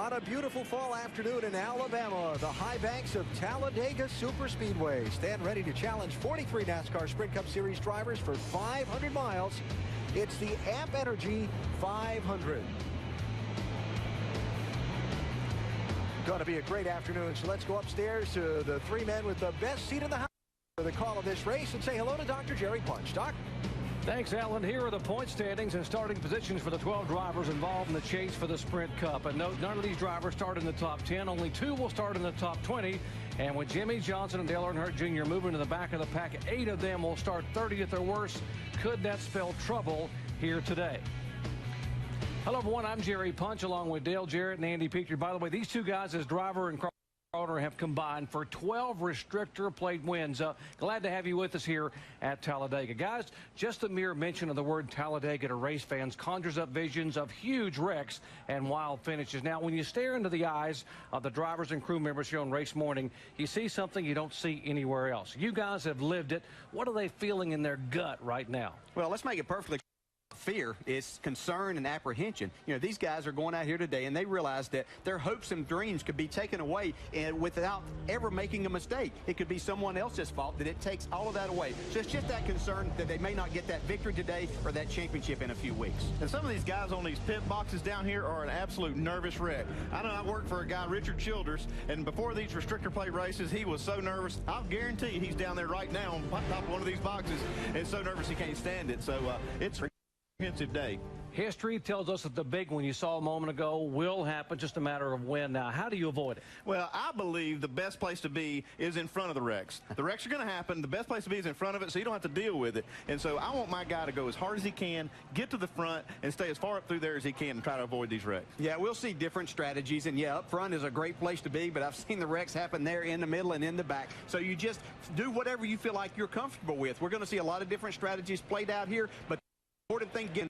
On a beautiful fall afternoon in Alabama, the high banks of Talladega Superspeedway stand ready to challenge 43 NASCAR Sprint Cup Series drivers for 500 miles. It's the Amp Energy 500. Going to be a great afternoon, so let's go upstairs to the three men with the best seat in the house for the call of this race and say hello to Dr. Jerry Punch. Doc? Thanks, Alan. Here are the point standings and starting positions for the 12 drivers involved in the chase for the Sprint Cup. And note, none of these drivers start in the top 10. Only 2 will start in the top 20. And with Jimmie Johnson and Dale Earnhardt Jr. moving to the back of the pack, 8 of them will start 30th or worse. Could that spell trouble here today? Hello, everyone. I'm Jerry Punch along with Dale Jarrett and Andy Peter. By the way, these two guys as driver and owner have combined for 12 restrictor plate wins. Glad to have you with us here at Talladega. Guys, just the mere mention of the word Talladega to race fans conjures up visions of huge wrecks and wild finishes. Now, when you stare into the eyes of the drivers and crew members here on race morning, you see something you don't see anywhere else. You guys have lived it. What are they feeling in their gut right now? Well, let's make it perfectly clear. Fear is concern and apprehension. You know, these guys are going out here today and they realize that their hopes and dreams could be taken away and without ever making a mistake. It could be someone else's fault that it takes all of that away. So it's just that concern that they may not get that victory today or that championship in a few weeks. And some of these guys on these pit boxes down here are an absolute nervous wreck. I know I work for a guy, Richard Childers, and before these restrictor plate races, he was so nervous. I'll guarantee he's down there right now on top of one of these boxes and so nervous he can't stand it. So it's day. History tells us that the big one you saw a moment ago will happen, just a matter of when. Now, how do you avoid it? Well, I believe the best place to be is in front of the wrecks. The wrecks are going to happen. The best place to be is in front of it so you don't have to deal with it. And so I want my guy to go as hard as he can, get to the front, and stay as far up through there as he can and try to avoid these wrecks. Yeah, we'll see different strategies. And, yeah, up front is a great place to be, but I've seen the wrecks happen there in the middle and in the back. So you just do whatever you feel like you're comfortable with. We're going to see a lot of different strategies played out here, but the important thing is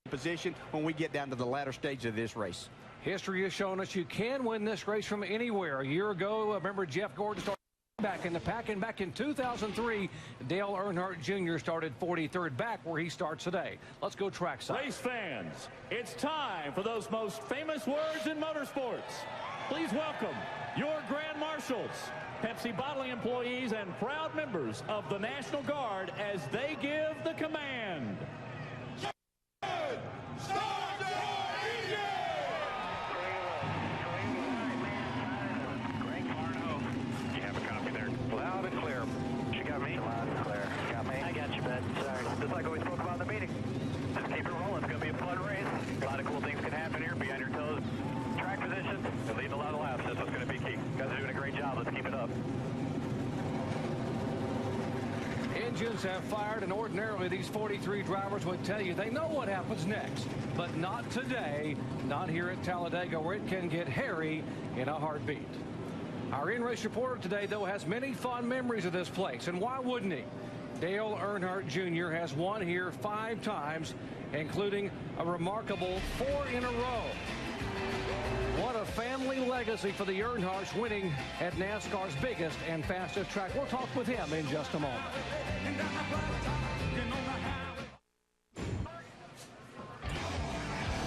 position when we get down to the latter stage of this race. History has shown us you can win this race from anywhere. A year ago, remember Jeff Gordon started back in the pack, and back in 2003, Dale Earnhardt Jr. started 43rd, back where he starts today. Let's go trackside. Race fans, it's time for those most famous words in motorsports. Please welcome your Grand Marshals, Pepsi bottling employees, and proud members of the National Guard as they give the command. Start your engine! Greg Barno. You have a copy there. Loud and clear. You got me? Loud and clear. You got me? I got you, bud. Sorry. Just like we spoke about in the meeting. Just keep it rolling. It's going to be a fun race. A lot of cool things can happen here. Be on your toes. Track position and lead a lot of laps. That's what's going to be key. You guys are doing a great job. Let's keep it up. Engines have fired, and ordinarily these 43 drivers would tell you they know what happens next. But not today, not here at Talladega, where it can get hairy in a heartbeat. Our in-race reporter today, though, has many fond memories of this place, and why wouldn't he? Dale Earnhardt Jr. has won here 5 times, including a remarkable 4 in a row. What a family legacy for the Earnhardts, winning at NASCAR's biggest and fastest track. We'll talk with him in just a moment.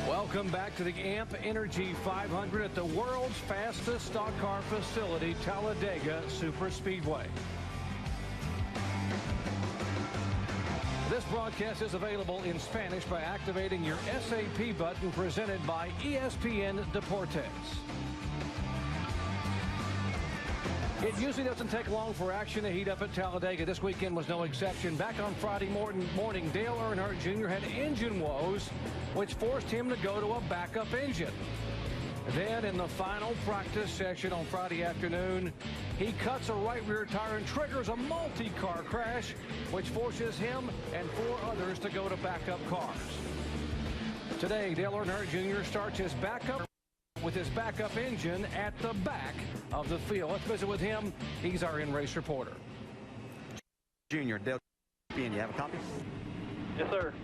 Welcome back to the Amp Energy 500 at the world's fastest stock car facility, Talladega Superspeedway. This broadcast is available in Spanish by activating your SAP button presented by ESPN Deportes. It usually doesn't take long for action to heat up at Talladega. This weekend was no exception. Back on Friday morning, Dale Earnhardt Jr. had engine woes, which forced him to go to a backup engine. Then in the final practice session on Friday afternoon, he cuts a right rear tire and triggers a multi-car crash, which forces him and 4 others to go to backup cars. Today, Dale Earnhardt Jr. starts his backup with his backup engine at the back of the field. Let's visit with him. He's our in-race reporter. Junior, Dale, you have a copy? Yes, sir.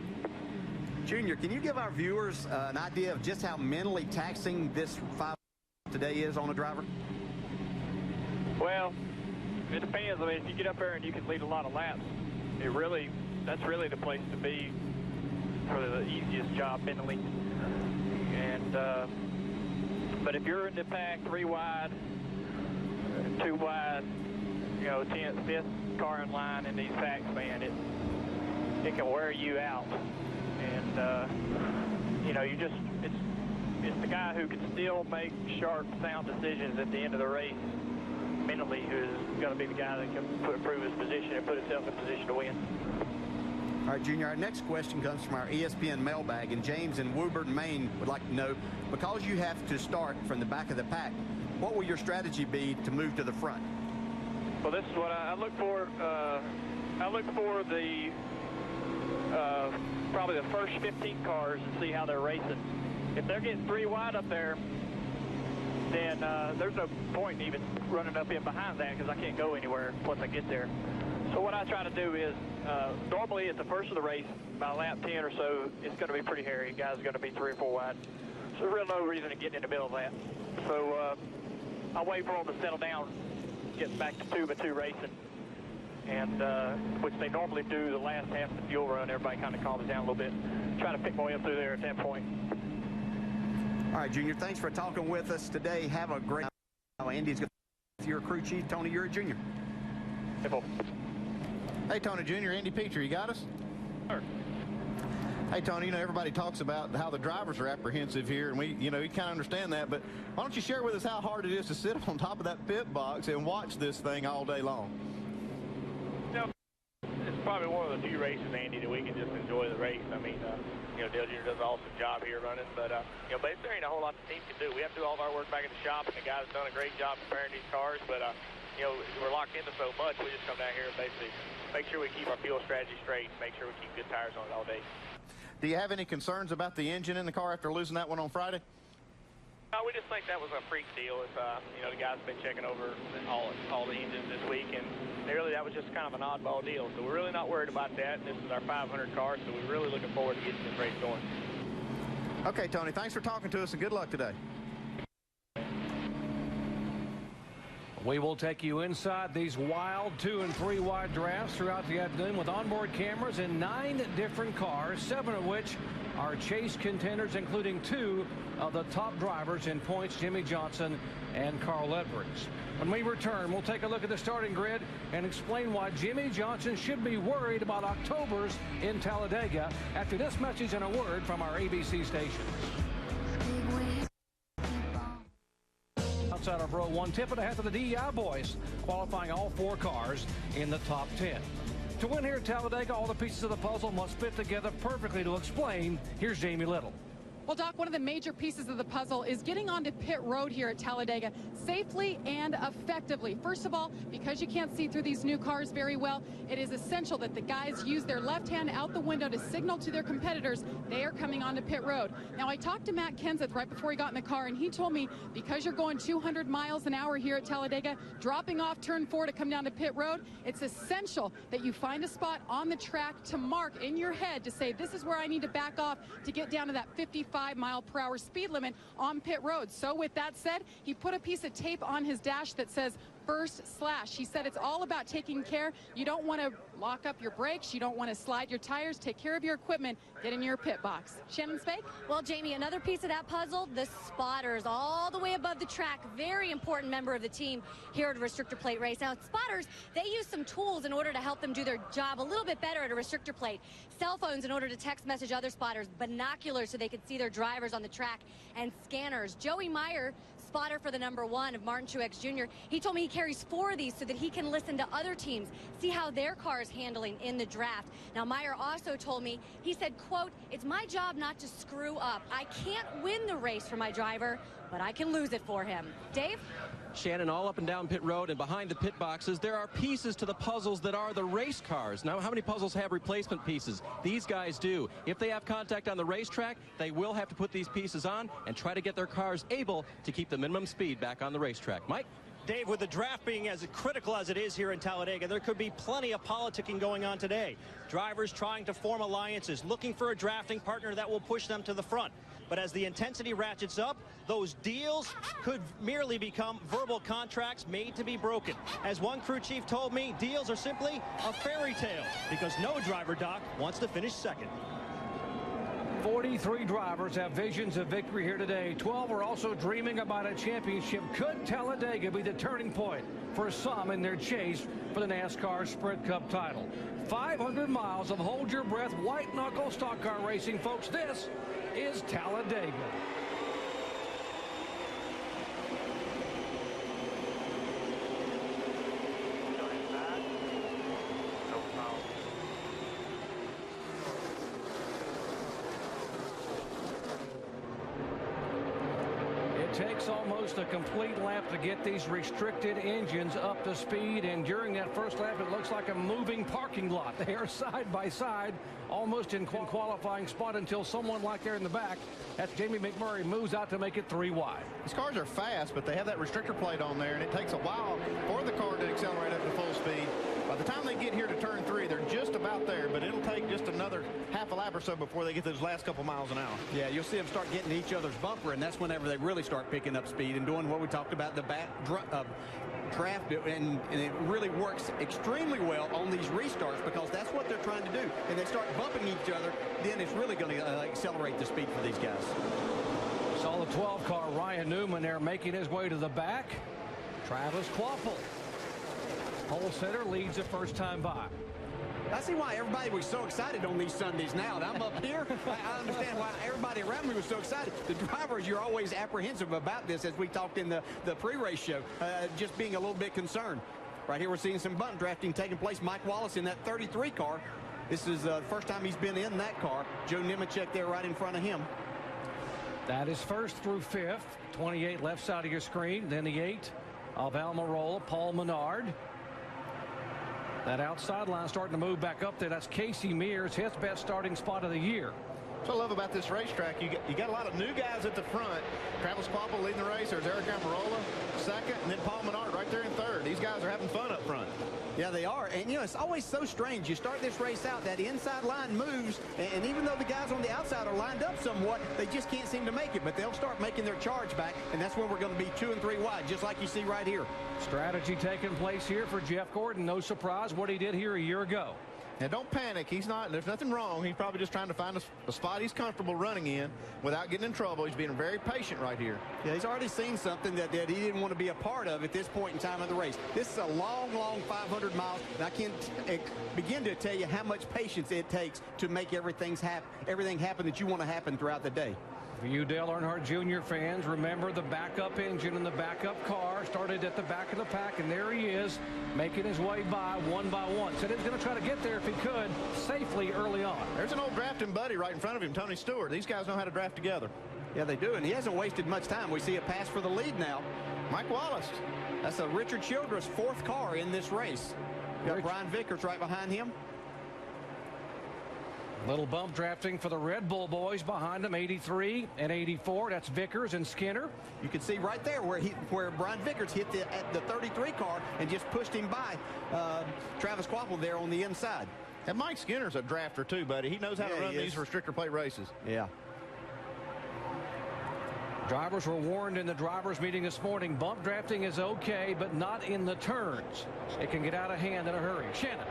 Junior, can you give our viewers an idea of just how mentally taxing this 5 today is on a driver? Well, it depends. I mean, if you get up there and you can lead a lot of laps, that's really the place to be for the easiest job mentally. And But if you're in the pack 3 wide, 2 wide, you know, 10th, 5th car in line in these packs, man, it can wear you out. And, you know, it's the guy who can still make sharp, sound decisions at the end of the race mentally who's going to be the guy that can improve his position and put himself in position to win. All right, Junior, our next question comes from our ESPN mailbag, and James in Woburn, Maine would like to know, because you have to start from the back of the pack, what will your strategy be to move to the front? Well, this is what I look for. I look for the probably the first 15 cars and see how they're racing. If they're getting 3 wide up there, then there's no point in even running up in behind that because I can't go anywhere once I get there. So what I try to do is, normally at the first of the race, by lap 10 or so, it's going to be pretty hairy. Guys are going to be 3 or 4 wide. So there's really no reason to get in the middle of that. So I wait for them to settle down, get back to 2x2 racing, and which they normally do the last half of the fuel run. Everybody kind of calms down a little bit. Try to pick my way up through there at that point. All right, Junior, thanks for talking with us today. Have a great time. Indy's going to be your crew chief. Tony, you're a junior. Hey, Tony Jr., Andy Petrie, you got us? Sure. Hey, Tony, you know, everybody talks about how the drivers are apprehensive here, and we kind of understand that, but why don't you share with us how hard it is to sit on top of that pit box and watch this thing all day long? You know, it's probably one of the few races, Andy, that we can just enjoy the race. I mean, you know, Dale Jr. does an awesome job here running, but, you know, but there ain't a whole lot the team can do. We have to do all of our work back in the shop, and the guys have done a great job preparing these cars, but, you know, we're locked into so much, we just come down here and basically make sure we keep our fuel strategy straight, make sure we keep good tires on it all day. Do you have any concerns about the engine in the car after losing that one on Friday? No, we just think that was a freak deal. It's, you know, the guys have been checking over all the engines this week, and really that was just kind of an oddball deal. So we're really not worried about that. This is our 500 car, so we're really looking forward to getting this race going. Okay, Tony, thanks for talking to us, and good luck today. We will take you inside these wild 2 and 3 wide drafts throughout the afternoon with onboard cameras in 9 different cars, 7 of which are chase contenders, including 2 of the top drivers in points, Jimmie Johnson and Carl Edwards. When we return, we'll take a look at the starting grid and explain why Jimmie Johnson should be worried about October's in Talladega after this message and a word from our ABC stations. Outside of row 1, tip and a half of the DEI boys, qualifying all 4 cars in the top 10. To win here at Talladega, all the pieces of the puzzle must fit together perfectly. To explain, here's Jamie Little. Well, Doc, one of the major pieces of the puzzle is getting onto pit road here at Talladega safely and effectively. First of all, because you can't see through these new cars very well, it is essential that the guys use their left hand out the window to signal to their competitors they are coming onto pit road. Now, I talked to Matt Kenseth right before he got in the car, and he told me because you're going 200 miles an hour here at Talladega, dropping off turn 4 to come down to pit road, it's essential that you find a spot on the track to mark in your head to say, this is where I need to back off to get down to that 55-mile-per-hour speed limit on pit road. So with that said, he put a piece of tape on his dash that says first slash. He said it's all about taking care. You don't want to lock up your brakes. You don't want to slide your tires. Take care of your equipment. Get in your pit box. Shannon Spake? Well, Jamie, another piece of that puzzle, the spotters all the way above the track. Very important member of the team here at a restrictor plate race. Now, spotters, they use some tools in order to help them do their job a little bit better at a restrictor plate. Cell phones in order to text message other spotters, binoculars so they could see their drivers on the track, and scanners. Joey Meyer, spotter for the number 1 of Martin Truex Jr., he told me he carries 4 of these so that he can listen to other teams, see how their car is handling in the draft. Now, Meyer also told me, he said, quote, it's my job not to screw up. I can't win the race for my driver, but I can lose it for him. Dave? Shannon, all up and down pit road and behind the pit boxes, there are pieces to the puzzles that are the race cars. Now, how many puzzles have replacement pieces? These guys do. If they have contact on the racetrack, they will have to put these pieces on and try to get their cars able to keep the minimum speed back on the racetrack. Mike? Dave, with the draft being as critical as it is here in Talladega, there could be plenty of politicking going on today. Drivers trying to form alliances, looking for a drafting partner that will push them to the front. But as the intensity ratchets up, those deals could merely become verbal contracts made to be broken. As one crew chief told me, deals are simply a fairy tale because no driver, Doc, wants to finish second. 43 drivers have visions of victory here today. 12 are also dreaming about a championship. Could Talladega be the turning point for some in their chase for the NASCAR Sprint Cup title? 500 miles of hold your breath, white knuckle stock car racing, folks. This is Talladega. It takes almost a complete lap to get these restricted engines up to speed, and during that first lap it looks like a moving parking lot. They are side by side, almost in qualifying spot, until someone like there in the back, that's Jamie McMurray, moves out to make it 3 wide. These cars are fast, but they have that restrictor plate on there, and it takes a while for the car to accelerate up to full speed. By the time they get here to turn 3, they're just about there, but it'll take just another half a lap or so before they get those last couple miles an hour. Yeah, you'll see them start getting each other's bumper, and that's whenever they really start picking up speed and doing what we talked about, the back draft, and it really works extremely well on these restarts because that's what they're trying to do. And they start bumping each other, then it's really going to accelerate the speed for these guys. Saw the 12 car Ryan Newman there making his way to the back. Travis Kvapil, pole sitter, leads the first time by. I see why everybody was so excited on these Sundays now that I'm up here. I understand why everybody around me was so excited. The drivers, you're always apprehensive about this, as we talked in the pre-race show, just being a little bit concerned. Right here we're seeing some bunt drafting taking place. Mike Wallace in that 33 car. This is the first time he's been in that car. Joe Nemechek there right in front of him. That is first through fifth. 28 left side of your screen. Then the 8 of Almirola, Paul Menard. That outside line starting to move back up there. That's Casey Mears, his best starting spot of the year. What I love about this racetrack, you got a lot of new guys at the front. Travis Kvapil leading the race. There's Eric Almirola second, and then Paul Menard right there in third. These guys are having fun up front. Yeah, they are. And, you know, it's always so strange. You start this race out, that inside line moves, and even though the guys on the outside are lined up somewhat, they just can't seem to make it. But they'll start making their charge back, and that's when we're going to be 2 and 3 wide, just like you see right here. Strategy taking place here for Jeff Gordon. No surprise what he did here a year ago. Now, don't panic. He's not, there's nothing wrong. He's probably just trying to find a spot he's comfortable running in without getting in trouble. He's being very patient right here. Yeah, he's already seen something that he didn't want to be a part of at this point in time of the race. This is a long, long 500 miles, and I can't begin to tell you how much patience it takes to make everything happen that you want to happen throughout the day. For you Dale Earnhardt Jr. fans, remember the backup engine in the backup car started at the back of the pack, and there he is making his way by one. Said he was going to try to get there if he could safely early on. There's an old drafting buddy right in front of him, Tony Stewart. These guys know how to draft together. Yeah, they do, and he hasn't wasted much time. We see a pass for the lead now. Mike Wallace. That's a Richard Childress 4th car in this race. Got Brian Vickers right behind him. Little bump drafting for the Red Bull boys behind them, 83 and 84. That's Vickers and Skinner. You can see right there where Brian Vickers hit the 33 car and just pushed him by Travis Kvapil there on the inside. And Mike Skinner's a drafter too, buddy. He knows how to run these restrictor plate races. Yeah. Drivers were warned in the drivers meeting this morning. Bump drafting is okay, but not in the turns. It can get out of hand in a hurry. Shannon.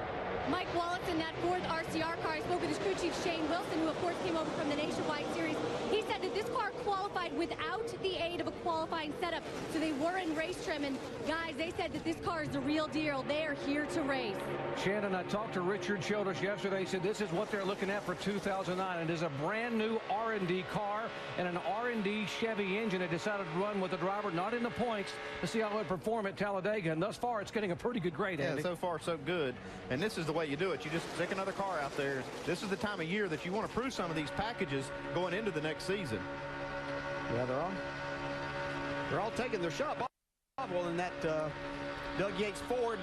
Mike Wallace in that 4th RCR car. I spoke with his crew chief Shane Wilson, who of course came over from the Nationwide Series. He said that this car qualified without the aid of a qualifying setup, so they were in race trim. And guys, they said that this car is the real deal. They are here to race. Shannon, I talked to Richard Childress yesterday. He said this is what they're looking at for 2009. It is a brand new R&D car and an R&D Chevy engine. They decided to run with the driver not in the points to see how it would perform at Talladega. And thus far, it's getting a pretty good grade, Andy. Yeah, so far so good. And this is the way you do it. You just stick another car out there. This is the time of year that you want to prove some of these packages going into the next season. Yeah, they're all taking their shot. Well, in that Doug Yates Ford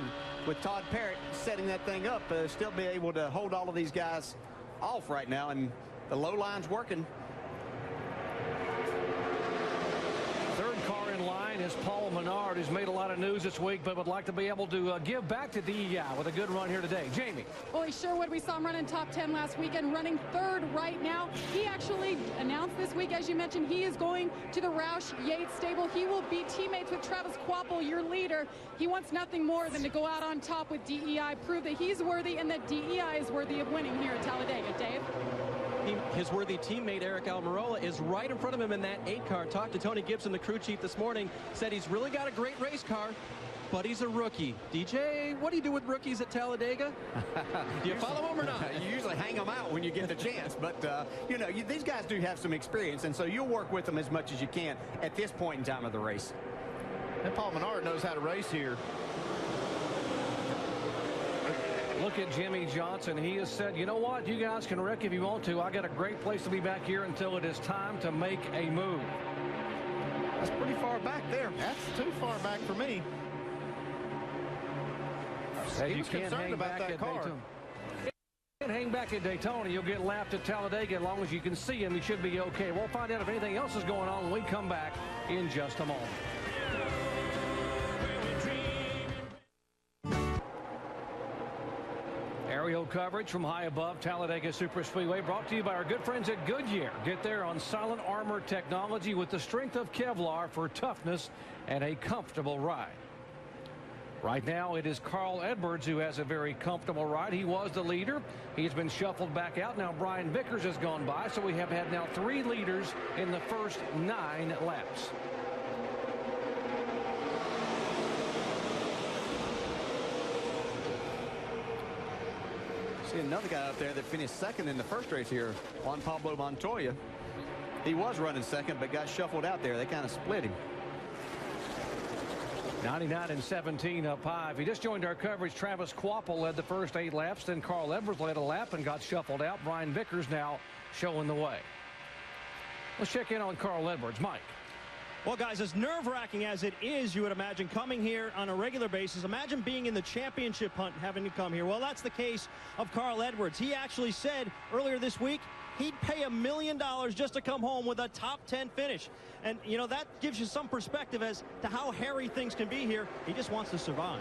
with Todd Parrott setting that thing up, still be able to hold all of these guys off right now, and the low line's working. Third car in line is Paul Menard, who's made a lot of news this week, but would like to be able to give back to DEI with a good run here today. Jamie. Well, he sure would. We saw him running top 10 last weekend, running 3rd right now. He actually announced this week, as you mentioned, he is going to the Roush Yates stable. He will be teammates with Travis Kvapil, your leader. He wants nothing more than to go out on top with DEI, prove that he's worthy and that DEI is worthy of winning here at Talladega. Dave? his worthy teammate Eric Almirola is right in front of him in that 8 car. Talked to Tony Gibson, the crew chief, this morning. Said he's really got a great race car, but he's a rookie. DJ, what do you do with rookies at Talladega? Do you follow them or not? You usually hang them out when you get the chance, but you know, these guys do have some experience, and so you'll work with them as much as you can at this point in time of the race. And Paul Menard knows how to race here. Look at Jimmie Johnson. He has said, you know what, you guys can wreck if you want to. I got a great place to be back here until it is time to make a move. That's pretty far back there. That's too far back for me. He was concerned about that car. Daytona. Can't hang back at Daytona. You'll get lapped at Talladega. As long as you can see him, he should be okay. We'll find out if anything else is going on when we come back in just a moment. Aerial coverage from high above Talladega Superspeedway brought to you by our good friends at Goodyear. Get there on Silent Armor technology with the strength of Kevlar for toughness and a comfortable ride. Right now, it is Carl Edwards who has a very comfortable ride. He was the leader. He's been shuffled back out. Now Brian Vickers has gone by, so we have had now 3 leaders in the first 9 laps. See another guy up there that finished second in the first race here, Juan Pablo Montoya. He was running second, but got shuffled out there. They kind of split him. 99 and 17 up high. If you just joined our coverage, Travis Kvapil led the first 8 laps. Then Carl Edwards led a lap and got shuffled out. Brian Vickers now showing the way. Let's check in on Carl Edwards. Mike. Well, guys, as nerve-wracking as it is, you would imagine, coming here on a regular basis, imagine being in the championship hunt and having to come here. Well, that's the case of Carl Edwards. He actually said earlier this week he'd pay $1 million just to come home with a top 10 finish. And, you know, that gives you some perspective as to how hairy things can be here. He just wants to survive.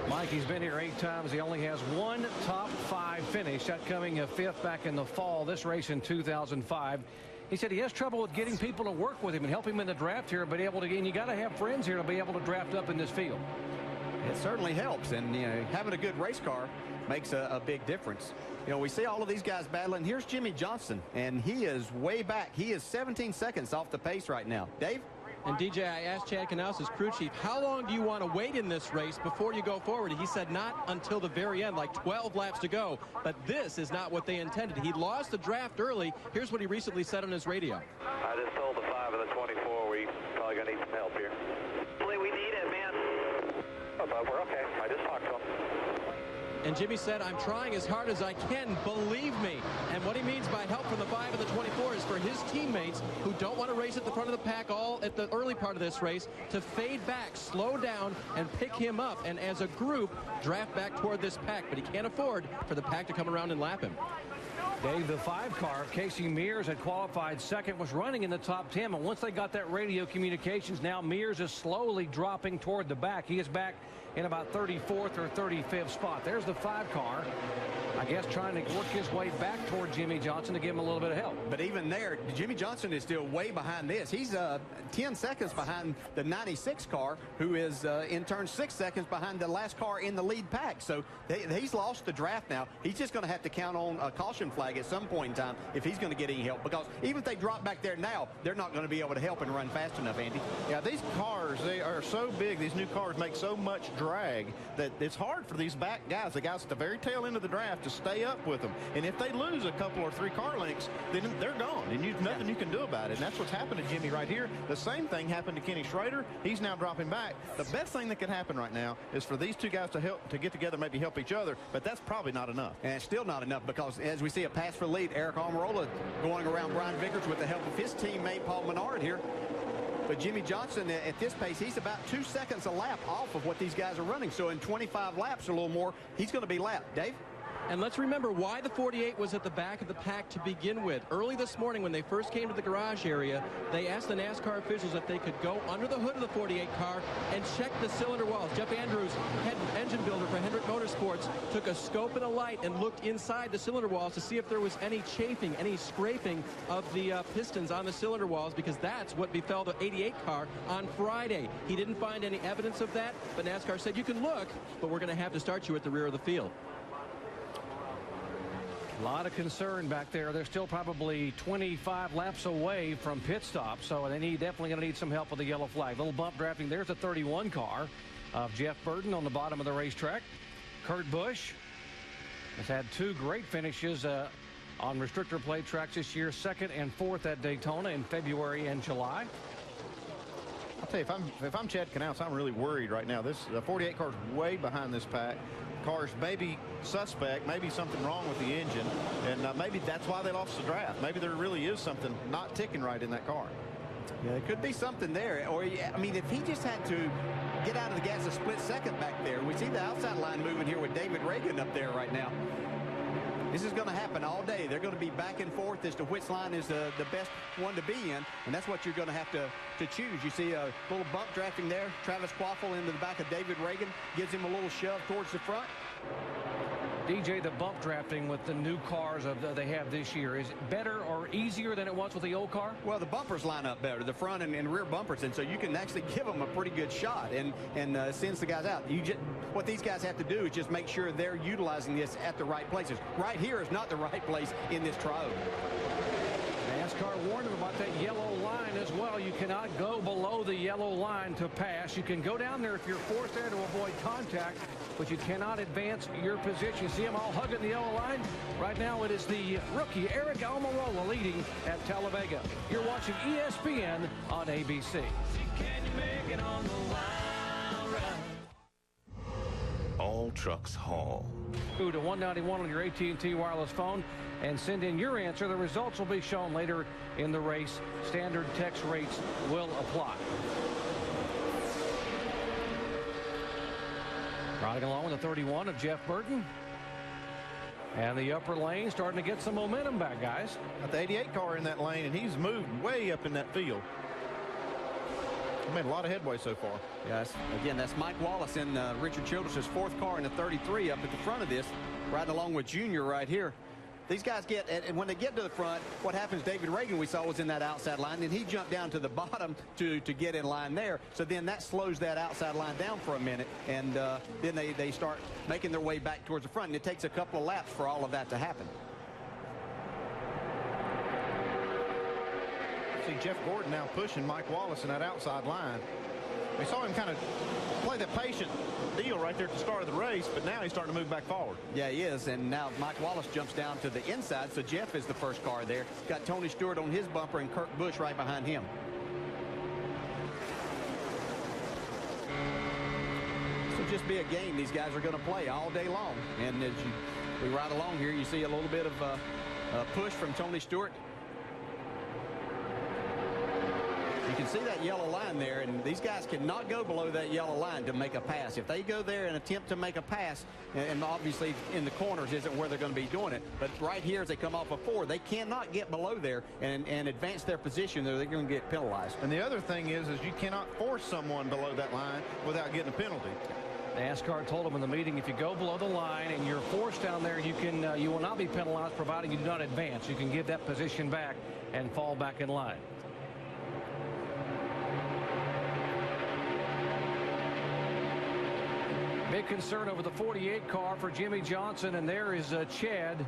Mike, he's been here 8 times. He only has 1 top 5 finish, that coming a 5th back in the fall, this race in 2005. He said he has trouble with getting people to work with him and help him in the draft here, but able to, and you got to have friends here to be able to draft up in this field. It certainly helps, and you know, having a good race car makes a big difference. You know, we see all of these guys battling. Here's Jimmie Johnson, and he is way back. He is 17 seconds off the pace right now. Dave? And DJ, I asked Chad Knaus, crew chief, how long do you want to wait in this race before you go forward? He said not until the very end, like 12 laps to go. But this is not what they intended. He lost the draft early. Here's what he recently said on his radio. I just told the 5 of the 24 we probably going to need some help here. We need it, man. Oh, but we're okay. I just talked to him. And Jimmy said, I'm trying as hard as I can, believe me. And what he means by help from the 5 of the 24 is for his teammates who don't want to race at the front of the pack all at the early part of this race to fade back, slow down, and pick him up. And as a group, draft back toward this pack. But he can't afford for the pack to come around and lap him. Dave, the 5 car, Casey Mears had qualified second, was running in the top 10. And once they got that radio communications, now Mears is slowly dropping toward the back. He is back in about 34th or 35th spot. There's the 5 car, I guess, trying to work his way back toward Jimmie Johnson to give him a little bit of help. But even there, Jimmie Johnson is still way behind this. He's 10 seconds behind the 96 car, who is in turn 6 seconds behind the last car in the lead pack. So he's lost the draft now. He's just going to have to count on a caution flag at some point in time if he's going to get any help, because even if they drop back there now, they're not going to be able to help and run fast enough, Andy. Yeah, these cars, they are so big. These new cars make so much drag that it's hard for these back guys, the guys at the very tail end of the draft, to stay up with them. And if they lose a couple or 3 car lengths, then they're gone, and nothing you can do about it. And that's what's happened to Jimmy right here. The same thing happened to Kenny Schrader. He's now dropping back. The best thing that can happen right now is for these 2 guys to get together, maybe help each other, but that's probably not enough. And it's still not enough, because as we see a pass for lead, Eric Almirola going around Brian Vickers with the help of his teammate Paul Menard here. But Jimmie Johnson, at this pace, he's about 2 seconds a lap off of what these guys are running. So in 25 laps or a little more, he's going to be lapped. Dave? And let's remember why the 48 was at the back of the pack to begin with. Early this morning, when they first came to the garage area, they asked the NASCAR officials if they could go under the hood of the 48 car and check the cylinder walls. Jeff Andrews, head engine builder for Hendrick Motorsports, took a scope and a light and looked inside the cylinder walls to see if there was any chafing, any scraping of the pistons on the cylinder walls, because that's what befell the 88 car on Friday. He didn't find any evidence of that, but NASCAR said, you can look, but we're going to have to start you at the rear of the field. A lot of concern back there. They're still probably 25 laps away from pit stop, so they definitely going to need some help with the yellow flag. Little bump drafting. There's the 31 car of Jeff Burton on the bottom of the racetrack. Kurt Busch has had two great finishes on restrictor plate tracks this year, 2nd and 4th at Daytona in February and July. I'll tell you, if I'm Chad Knaus, I'm really worried right now. The 48 car's way behind this pack. Car's maybe suspect, maybe something wrong with the engine, and maybe that's why they lost the draft. Maybe there really is something not ticking right in that car. Yeah, there could be something there. Or, I mean, if he just had to get out of the gas a split second back there. We see the outside line moving here with David Ragan up there right now. This is going to happen all day. They're going to be back and forth as to which line is the best one to be in, and that's what you're going to have to choose. You see a little bump drafting there. Travis Quaffle into the back of David Ragan, gives him a little shove towards the front. DJ, the bump drafting with the new cars they have this year, is it better or easier than it was with the old car? Well, the bumpers line up better, the front and rear bumpers, and so you can actually give them a pretty good shot and sends the guys out. What these guys have to do is just make sure they're utilizing this at the right places. Right here is not the right place in this triode. NASCAR warned them about that yellow line as well. You cannot go below the yellow line to pass. You can go down there if you're forced there to avoid contact, but you cannot advance your position. See them all hugging the yellow line? Right now it is the rookie Eric Almirola leading at Talladega. You're watching ESPN on ABC. Can you make it on the wild ride? All trucks haul. To 191 on your AT&T wireless phone and send in your answer. The results will be shown later in the race. Standard text rates will apply. Riding along with the 31 of Jeff Burton. And the upper lane starting to get some momentum back, guys. Got the 88 car in that lane, and he's moved way up in that field. Made a lot of headway so far. Yes, again, that's Mike Wallace in Richard Childress' 4th car in the 33 up at the front of this, riding along with Junior right here. These guys get, and when they get to the front, what happens, David Ragan we saw was in that outside line, and he jumped down to the bottom to get in line there. So then that slows that outside line down for a minute, and then they start making their way back towards the front, and it takes a couple of laps for all of that to happen. See Jeff Gordon now pushing Mike Wallace in that outside line. We saw him kind of play the patient deal right there at the start of the race, but now he's starting to move back forward. Yeah, he is, and now Mike Wallace jumps down to the inside, so Jeff is the first car there. Got Tony Stewart on his bumper and Kurt Busch right behind him. This will just be a game these guys are going to play all day long, and as we ride along here, you see a little bit of push from Tony Stewart. You can see that yellow line there, and these guys cannot go below that yellow line to make a pass. If they go there and attempt to make a pass, and obviously in the corners isn't where they're going to be doing it, but right here as they come off of 4, they cannot get below there and advance their position, or they're going to get penalized. And the other thing is you cannot force someone below that line without getting a penalty. NASCAR told them in the meeting, if you go below the line and you're forced down there, you will not be penalized providing you do not advance. You can give that position back and fall back in line. Big concern over the 48 car for Jimmie Johnson, and there is Chad.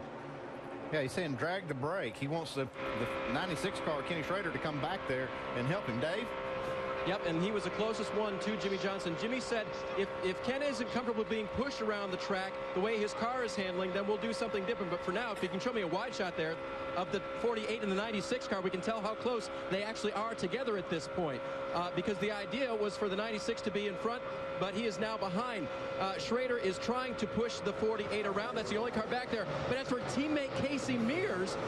Yeah, he's saying drag the brake. He wants the 96 car, Kenny Schrader, to come back there and help him. Dave? Yep, and he was the closest one to Jimmie Johnson. Jimmie said if Ken isn't comfortable being pushed around the track the way his car is handling, then we'll do something different. But for now, if you can show me a wide shot there of the 48 and the 96 car, we can tell how close they actually are together at this point. Because the idea was for the 96 to be in front, but he is now behind. Schrader is trying to push the 48 around. That's the only car back there. But as for teammate Casey Mears,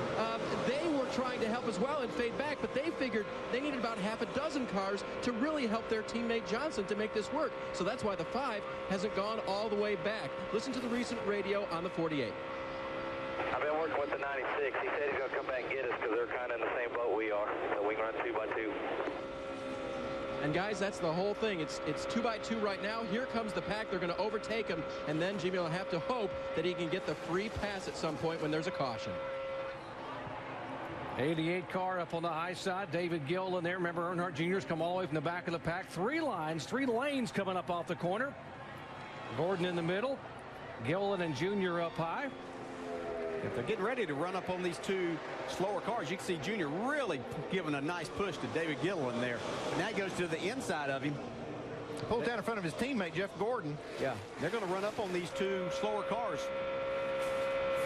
they were trying to help as well and fade back, but they figured they needed about half a dozen cars to really help their teammate Johnson to make this work. So that's why the 5 hasn't gone all the way back. Listen to the recent radio on the 48. I've been working with the 96. He said he's going to come back and get us because they're kind of in the same boat we are. So we can run 2 by 2. And guys, that's the whole thing. It's 2 by 2 right now. Here comes the pack. They're going to overtake him, and then Jimmie will have to hope that he can get the free pass at some point when there's a caution. 88 car up on the high side. David Gill in there. Remember, Earnhardt Jr.'s come all the way from the back of the pack. 3 lanes coming up off the corner. Gordon in the middle. Gillen and Jr. up high. If they're getting ready to run up on these two slower cars, you can see Junior really giving a nice push to David Gilliland there. But now he goes to the inside of him. Pulls down in front of his teammate, Jeff Gordon. Yeah, they're going to run up on these two slower cars.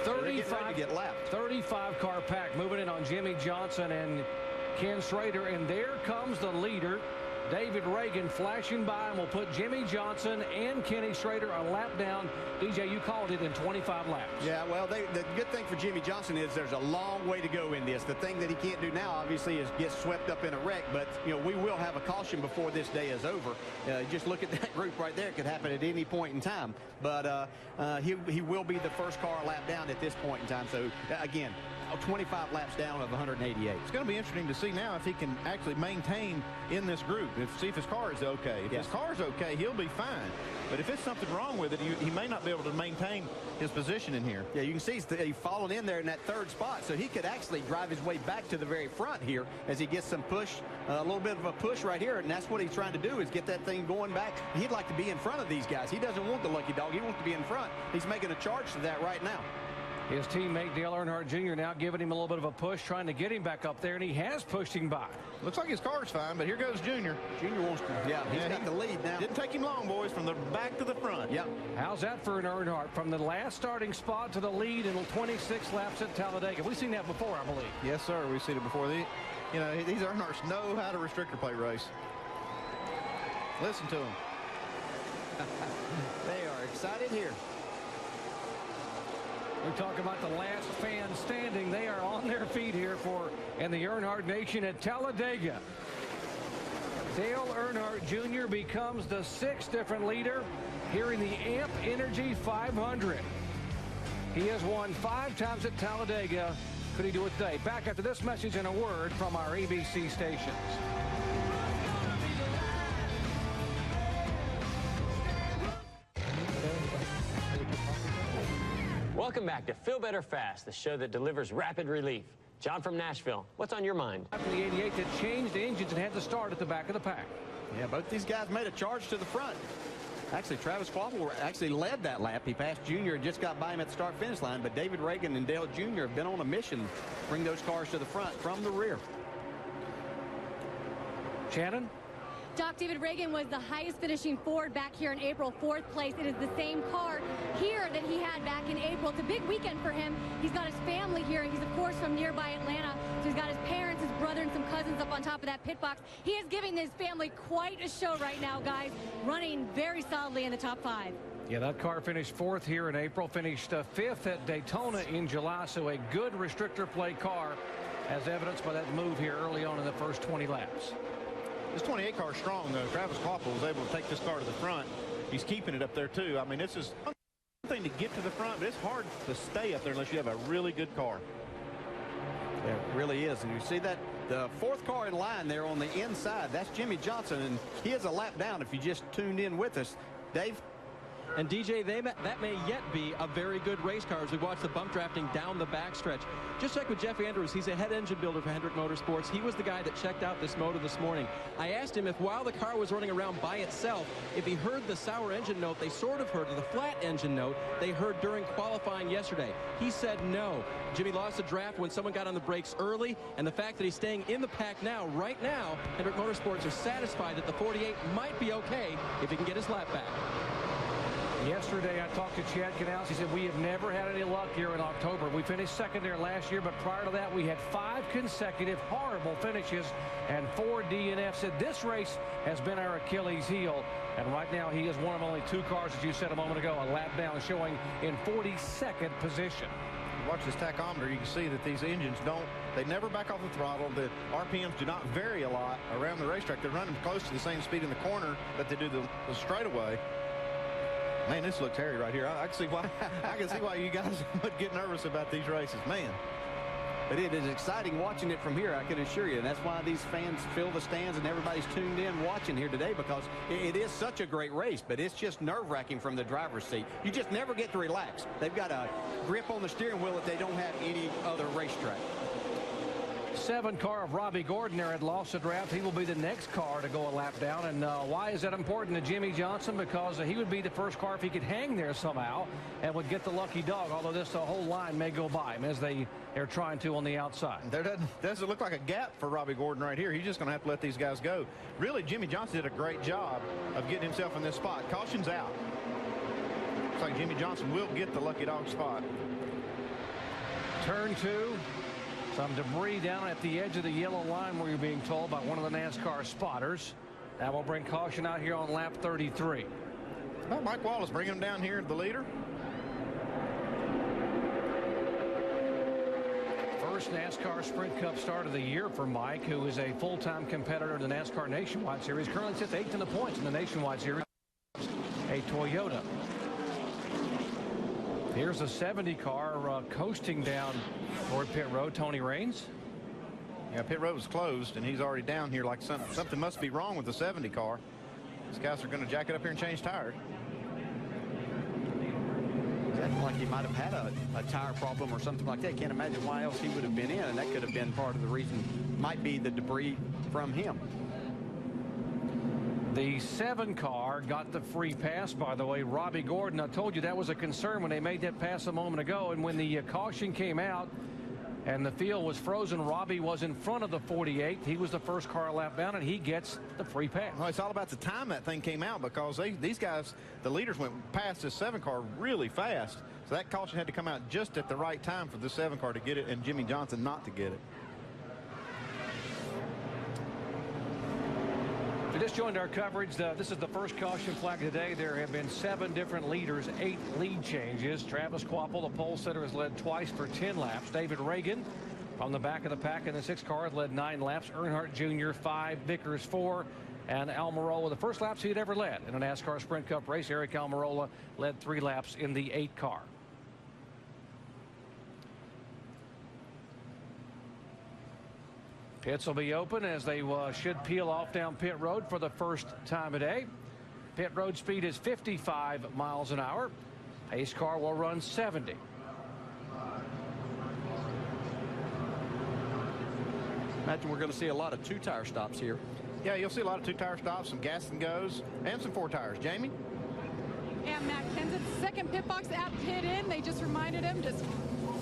35 car pack moving in on Jimmie Johnson and Ken Schrader. And there comes the leader, David Ragan, flashing by, and will put Jimmie Johnson and Kenny Schrader a lap down. DJ, you called it in 25 laps. Yeah, well, the good thing for Jimmie Johnson is there's a long way to go in this. The thing that he can't do now, obviously, is get swept up in a wreck. But, you know, we will have a caution before this day is over. Just look at that group right there. It could happen at any point in time. But he will be the first car lap down at this point in time. So, again, 25 laps down of 188. It's going to be interesting to see now if he can actually maintain in this group. See if his car is okay. If his car is okay, he'll be fine. But if it's something wrong with it, he may not be able to maintain his position in here. Yeah, you can see he's fallen in there in that third spot, so he could actually drive his way back to the very front here as he gets some push, a little bit of a push right here, and that's what he's trying to do is get that thing going back. He'd like to be in front of these guys. He doesn't want the lucky dog. He wants to be in front. He's making a charge to that right now. His teammate Dale Earnhardt Jr. now giving him a little bit of a push, trying to get him back up there, and he has pushed him by. Looks like his car's fine, but here goes Junior. Junior wants to, he's got the lead now. Didn't take him long, boys, from the back to the front. Yep. How's that for an Earnhardt? From the last starting spot to the lead in 26 laps at Talladega. We've seen that before, I believe. Yes, sir. We've seen it before. These Earnhardts know how to restrictor plate race. Listen to them. They are excited here. We're talking about the last fan standing. They are on their feet here in the Earnhardt Nation at Talladega. Dale Earnhardt Jr. becomes the 6th different leader here in the AMP Energy 500. He has won 5 times at Talladega. Could he do it today? Back after this message and a word from our ABC stations. Welcome back to Feel Better Fast, the show that delivers rapid relief. John from Nashville, what's on your mind? After the 88 that changed engines and had to start at the back of the pack. Yeah, both these guys made a charge to the front. Actually, Travis Kvapil actually led that lap. He passed Junior and just got by him at the start-finish line. But David Ragan and Dale Jr. have been on a mission to bring those cars to the front from the rear. Shannon? Doc, David Ragan was the highest finishing Ford back here in April, 4th place. It is the same car here that he had back in April. It's a big weekend for him. He's got his family here, and he's, of course, from nearby Atlanta. So he's got his parents, his brother, and some cousins up on top of that pit box. He is giving his family quite a show right now, guys, running very solidly in the top 5. Yeah, that car finished 4th here in April, finished 5th at Daytona in July, so a good restrictor plate car, as evidenced by that move here early on in the first 20 laps. This 28 car is strong, though. Travis Kvapil was able to take this car to the front. He's keeping it up there, too. I mean, this is one thing to get to the front, but it's hard to stay up there unless you have a really good car. Yeah, it really is. And you see that the 4th car in line there on the inside, that's Jimmie Johnson, and he is a lap down if you just tuned in with us. Dave? And DJ, that may yet be a very good race car as we watch the bump drafting down the backstretch. Just check with Jeff Andrews. He's a head engine builder for Hendrick Motorsports. He was the guy that checked out this motor this morning. I asked him if while the car was running around by itself, if he heard the sour engine note they sort of heard, or the flat engine note they heard during qualifying yesterday. He said no. Jimmy lost a draft when someone got on the brakes early, and the fact that he's staying in the pack now, right now, Hendrick Motorsports are satisfied that the 48 might be okay if he can get his lap back. Yesterday, I talked to Chad Canals. He said, we have never had any luck here in October. We finished 2nd there last year, but prior to that, we had 5 consecutive horrible finishes and 4 DNFs. Said this race has been our Achilles heel. And right now, he is one of only 2 cars, as you said a moment ago, a lap down, showing in 42nd position. Watch this tachometer. You can see that these engines they never back off the throttle. The RPMs do not vary a lot around the racetrack. They're running close to the same speed in the corner that they do the straightaway. Man, this looks hairy right here. I can see why you guys would get nervous about these races, man. But it is exciting watching it from here, I can assure you. And that's why these fans fill the stands and everybody's tuned in watching here today, because it is such a great race, but it's just nerve-wracking from the driver's seat. You just never get to relax. They've got a grip on the steering wheel that they don't have any other racetrack. 7 car of Robbie Gordon there had lost the draft. He will be the next car to go a lap down. And why is that important to Jimmie Johnson? Because he would be the first car if he could hang there somehow and would get the lucky dog, although this whole line may go by him as they're trying to on the outside. There doesn't look like a gap for Robbie Gordon right here. He's just going to have to let these guys go. Really, Jimmie Johnson did a great job of getting himself in this spot. Caution's out. Looks like Jimmie Johnson will get the lucky dog spot. Turn 2. Some debris down at the edge of the yellow line where you're being told by one of the NASCAR spotters. That will bring caution out here on lap 33. Well, Mike Wallace bringing him down here, the leader. First NASCAR Sprint Cup start of the year for Mike, who is a full-time competitor in the NASCAR Nationwide Series. Currently sits 8th in the points in the Nationwide Series. A Toyota. Here's a 70 car coasting down toward pit road. Tony Raines. Yeah, pit road was closed, and he's already down here like something must be wrong with the 70 car. These guys are going to jack it up here and change tires. Acting like he might have had a tire problem or something like that. Can't imagine why else he would have been in, and that could have been part of the reason. Might be the debris from him. The 7 car got the free pass, by the way. Robbie Gordon, I told you that was a concern when they made that pass a moment ago. And when the caution came out and the field was frozen, Robbie was in front of the 48. He was the first car a lap down, and he gets the free pass. Well, it's all about the time that thing came out, because these guys, the leaders, went past this 7 car really fast. So that caution had to come out just at the right time for the 7 car to get it and Jimmie Johnson not to get it. If you just joined our coverage, this is the first caution flag today. There have been 7 different leaders, 8 lead changes. Travis Kvapil, the pole sitter, has led twice for 10 laps. David Reagan from the back of the pack in the 6 car has led 9 laps. Earnhardt Jr. 5, Vickers 4, and Almirola the first laps he had ever led in a NASCAR Sprint Cup race. Eric Almirola led 3 laps in the 8 car. Pits will be open as they should peel off down pit road for the first time of day. Pit road speed is 55 miles an hour. Pace car will run 70. Imagine we're going to see a lot of 2-tire stops here. Yeah, you'll see a lot of 2-tire stops, some gas and goes, and some 4 tires. Jamie? And Matt Kenseth's second pit box at pit in. They just reminded him, just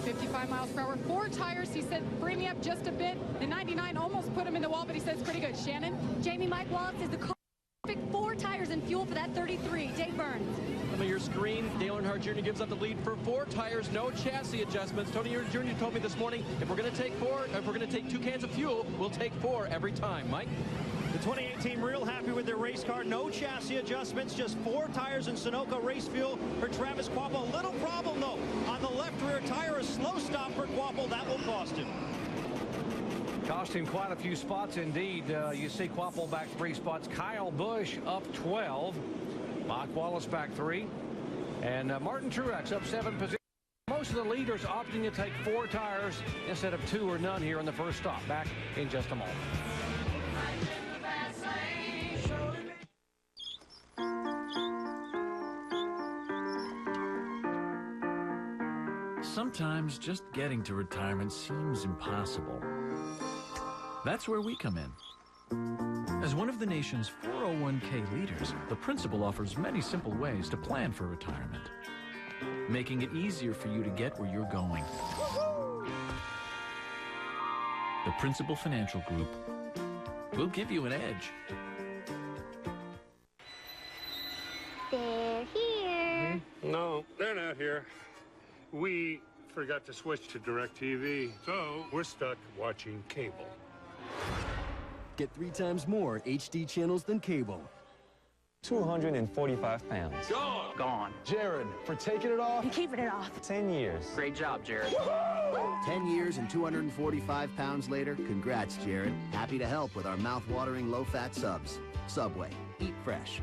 55 miles per hour, 4 tires. He said, bring me up just a bit. The 99 almost put him in the wall, but he says pretty good. Shannon? Jamie, Mike Wallace is the perfect 4 tires and fuel for that 33. Dave Burns. On your screen, Dale Earnhardt Jr. gives up the lead for 4 tires, no chassis adjustments. Tony Jr. told me this morning, if we're going to take 2 cans of fuel, we'll take 4 every time. Mike? The 28 team real happy with their race car. No chassis adjustments, just 4 tires and Sunoco race fuel for Travis Kvapil. Little problem, though. On the left rear tire, a slow stop for Kvapil. That will cost him. Cost him quite a few spots indeed. You see Kvapil back 3 spots. Kyle Busch up 12. Mike Wallace back 3. And Martin Truex up 7 positions. Most of the leaders opting to take 4 tires instead of 2 or none here in the first stop. Back in just a moment. Sometimes just getting to retirement seems impossible. That's where we come in. As one of the nation's 401k leaders, the Principal offers many simple ways to plan for retirement, making it easier for you to get where you're going. The Principal Financial Group will give you an edge. They're here. No, they're not here. We forgot to switch to DirecTV, so we're stuck watching cable. Get 3 times more HD channels than cable. 245 pounds. Gone! Gone. Jared, for taking it off. And keeping it off. 10 years. Great job, Jared. 10 years and 245 pounds later, congrats, Jared. Happy to help with our mouth-watering low-fat subs. Subway. Eat fresh.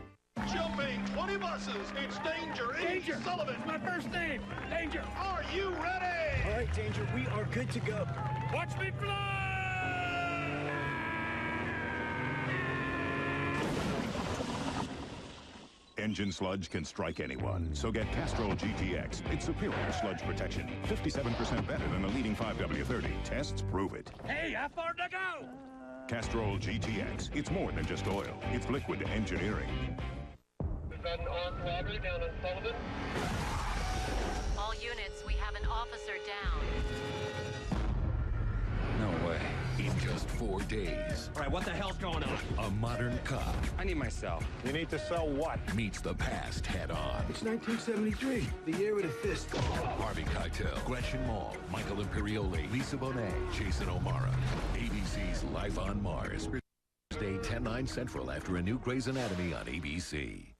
Jumping 20 buses, it's Danger. Danger. Sullivan. It's my first name. Danger. Are you ready? All right, Danger, we are good to go. Watch me fly! Engine sludge can strike anyone, so get Castrol GTX. It's superior sludge protection. 57% better than the leading 5W30. Tests prove it. Hey, how far to go? Castrol GTX. It's more than just oil. It's liquid engineering. We've got an armed robbery down on Sullivan. All units, we have an officer down. No way. In just 4 days. All right, what the hell's going on? A modern cop. I need my cell. You need to sell what? Meets the past head on. It's 1973, the year of the fist. Harvey Keitel, Gretchen Mol, Michael Imperioli, Lisa Bonet, Jason O'Mara. ABC's Life on Mars. Thursday, 10/9 Central after a new Grey's Anatomy on ABC.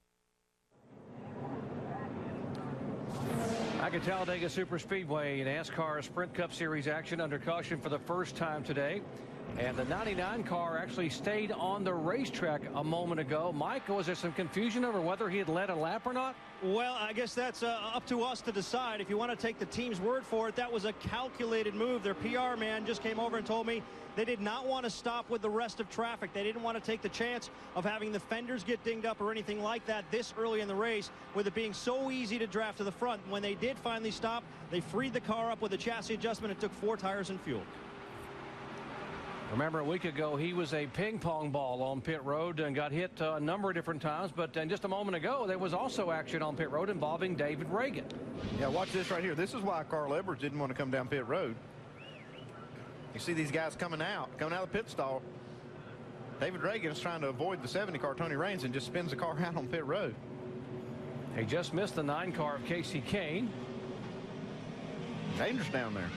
Back at Talladega Superspeedway, NASCAR Sprint Cup Series action under caution for the first time today. And the 99 car actually stayed on the racetrack a moment ago. Mike, was there some confusion over whether he had led a lap or not? Well, I guess that's up to us to decide. If you want to take the team's word for it, that was a calculated move. Their PR man just came over and told me they did not want to stop with the rest of traffic. They didn't want to take the chance of having the fenders get dinged up or anything like that this early in the race, with it being so easy to draft to the front. When they did finally stop, they freed the car up with a chassis adjustment and took 4 tires and fuel. Remember, a week ago, he was a ping pong ball on pit road and got hit a number of different times. But just a moment ago, there was also action on pit road involving David Reagan. Yeah, watch this right here. This is why Carl Edwards didn't want to come down pit road. You see these guys coming out of the pit stall. David Reagan is trying to avoid the 70 car, Tony Raines, and just spins the car out on pit road. He just missed the 9 car of Casey Kane. Dangerous down there.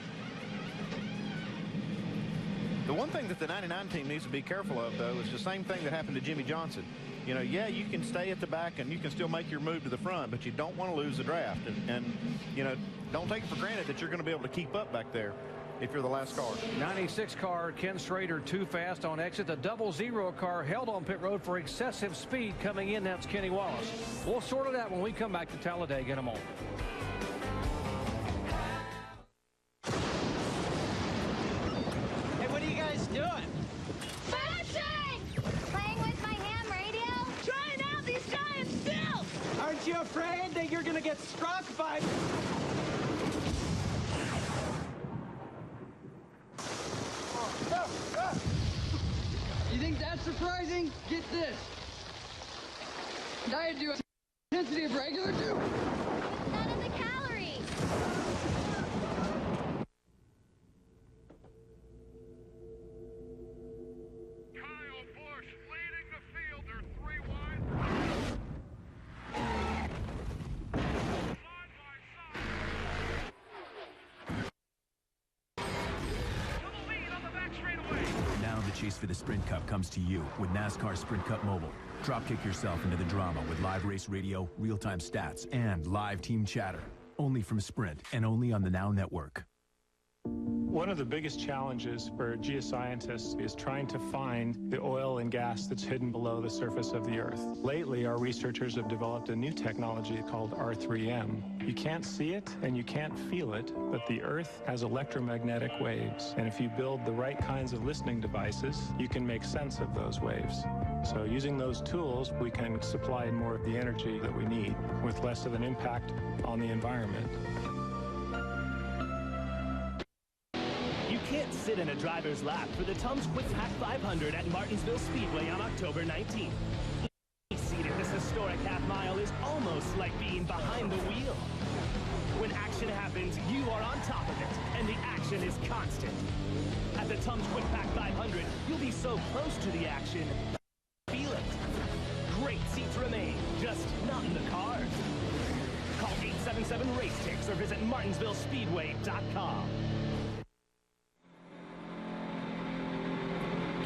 The one thing that the 99 team needs to be careful of, though, is the same thing that happened to Jimmy Johnson. You know, yeah, you can stay at the back and you can still make your move to the front, but you don't want to lose the draft. And you know, don't take it for granted that you're going to be able to keep up back there if you're the last car. 96 car, Ken Schrader, too fast on exit. The 00 car held on pit road for excessive speed coming in. That's Kenny Wallace. We'll sort it out when we come back to Talladega in a moment. Doing? Bashing! Playing with my ham radio? Trying out these giant stilts! Aren't you afraid that you're gonna get struck by... You think that's surprising? Get this. Diet do intensity of regular do. None of the calories. Chase for the Sprint Cup comes to you with NASCAR Sprint Cup Mobile. Dropkick yourself into the drama with live race radio, real-time stats, and live team chatter. Only from Sprint and only on the Now Network. One of the biggest challenges for geoscientists is trying to find the oil and gas that's hidden below the surface of the Earth. Lately, our researchers have developed a new technology called R3M. You can't see it and you can't feel it, but the Earth has electromagnetic waves. And if you build the right kinds of listening devices, you can make sense of those waves. So using those tools, we can supply more of the energy that we need with less of an impact on the environment. You can't sit in a driver's lap for the Tums Quick Pack 500 at Martinsville Speedway on October 19th. Being seated this historic half-mile is almost like being behind the wheel. When action happens, you are on top of it, and the action is constant. At the Tums Quick Pack 500, you'll be so close to the action, feel it. Great seats remain, just not in the cars. Call 877-RACE-TICKS or visit martinsvillespeedway.com.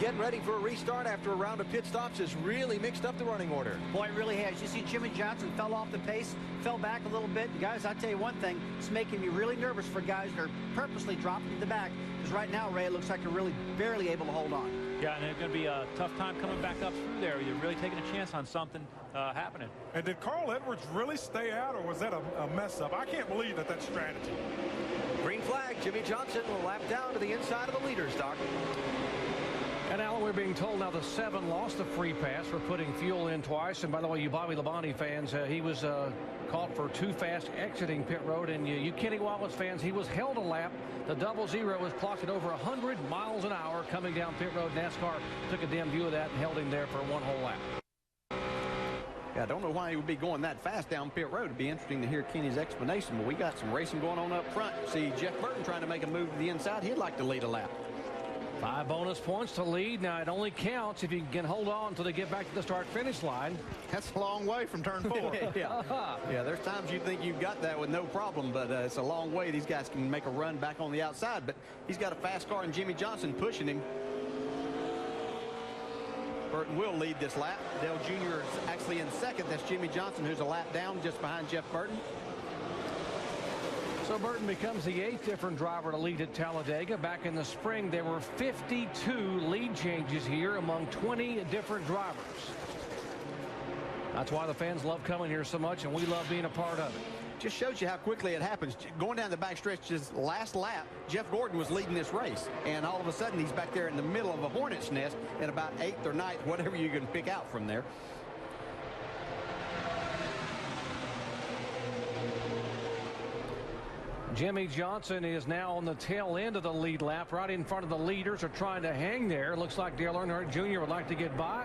Getting ready for a restart after a round of pit stops has really mixed up the running order. Boy, it really has. You see Jimmy Johnson fell off the pace, fell back a little bit. Guys, I'll tell you one thing, it's making me really nervous for guys that are purposely dropping to the back. Because right now, Ray, it looks like they're really barely able to hold on. Yeah, and it's going to be a tough time coming back up through there. You're really taking a chance on something happening. And did Carl Edwards really stay out, or was that a mess-up? I can't believe that's strategy. Green flag, Jimmy Johnson will lap down to the inside of the leaders, Doc. And Alan, we're being told now the 7 lost the free pass for putting fuel in twice. And by the way, you Bobby Labonte fans, he was caught for too fast exiting pit road. And you Kenny Wallace fans, he was held a lap. The 00 was clocked at over 100 miles an hour coming down pit road. NASCAR took a dim view of that and held him there for one whole lap. Yeah, I don't know why he would be going that fast down pit road. It'd be interesting to hear Kenny's explanation, but we got some racing going on up front. See Jeff Burton trying to make a move to the inside. He'd like to lead a lap. 5 bonus points to lead. Now, it only counts if you can hold on until they get back to the start-finish line. That's a long way from turn 4. Yeah, there's times you think you've got that with no problem, but it's a long way. These guys can make a run back on the outside, but he's got a fast car and Jimmie Johnson pushing him. Burton will lead this lap. Dale Jr. is actually in second. That's Jimmie Johnson, who's a lap down just behind Jeff Burton. So Burton becomes the 8th different driver to lead at Talladega. Back in the spring, there were 52 lead changes here among 20 different drivers. That's why the fans love coming here so much, and we love being a part of it. Just shows you how quickly it happens. Going down the backstretch, just last lap, Jeff Gordon was leading this race, and all of a sudden he's back there in the middle of a hornet's nest at about 8th or 9th, whatever you can pick out from there. Jimmie Johnson is now on the tail end of the lead lap, right in front of the leaders, are trying to hang there. Looks like Dale Earnhardt Jr. would like to get by,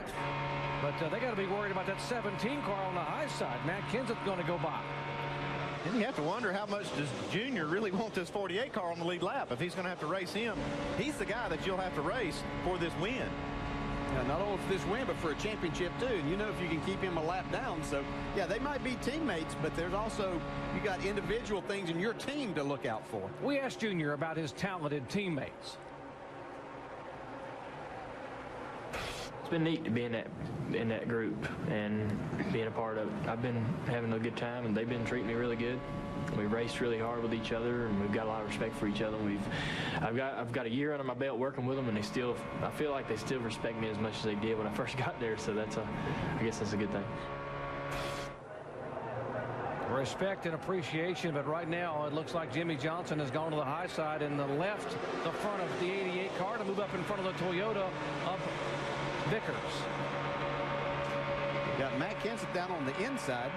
but they got to be worried about that 17 car on the high side. Matt Kenseth's going to go by. And you have to wonder how much does Junior really want this 48 car on the lead lap. If he's going to have to race him, he's the guy that you'll have to race for this win. Yeah, not only for this win, but for a championship too. And you know, if you can keep him a lap down. So yeah, they might be teammates, but there's also, you got individual things in your team to look out for. We asked Junior about his talented teammates. It's been neat to be in that group and being a part of it. I've been having a good time, and they've been treating me really good. We raced really hard with each other, and we've got a lot of respect for each other. I've got a year under my belt working with them, and I feel like they still respect me as much as they did when I first got there. So I guess that's a good thing. Respect and appreciation, but right now it looks like Jimmie Johnson has gone to the high side and left the front of the 88 car to move up in front of the Toyota of Vickers. Got Matt Kenseth down on the inside.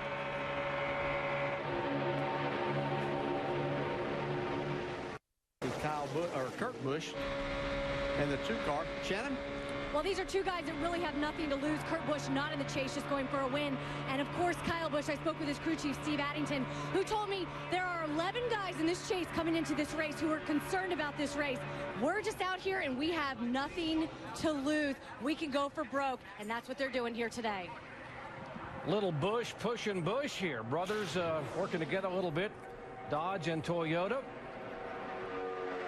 Kurt Busch and the 2 car. Shannon? Well, these are 2 guys that really have nothing to lose. Kurt Busch not in the chase, just going for a win. And of course, Kyle Busch. I spoke with his crew chief, Steve Addington, who told me there are 11 guys in this chase coming into this race who are concerned about this race. We're just out here and we have nothing to lose. We can go for broke, and that's what they're doing here today. Little Busch pushing Busch here. Brothers working together a little bit. Dodge and Toyota.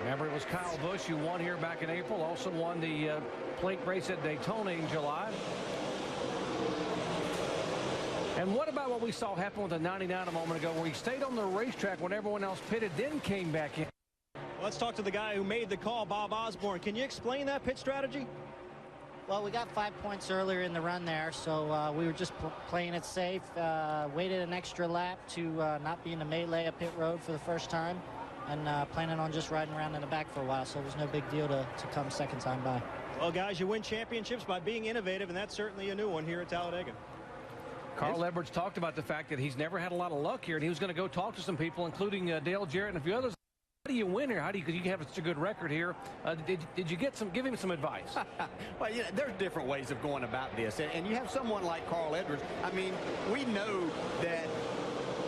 Remember, it was Kyle Busch who won here back in April, also won the plate race at Daytona in July. And what about what we saw happen with the 99 a moment ago, where he stayed on the racetrack when everyone else pitted, then came back in? Let's talk to the guy who made the call, Bob Osborne. Can you explain that pit strategy? Well, we got 5 points earlier in the run there, so we were just playing it safe. Waited an extra lap to not be in the melee of pit road for the first time, and planning on just riding around in the back for a while, so it was no big deal to come second time by. Well, guys, you win championships by being innovative, and that's certainly a new one here at Talladega. Carl Edwards talked about the fact that he's never had a lot of luck here, and he was going to go talk to some people, including Dale Jarrett and a few others. How do you win here? Because you have such a good record here. Did you give him some advice? Well, you know, there's different ways of going about this, and you have someone like Carl Edwards. I mean, we know that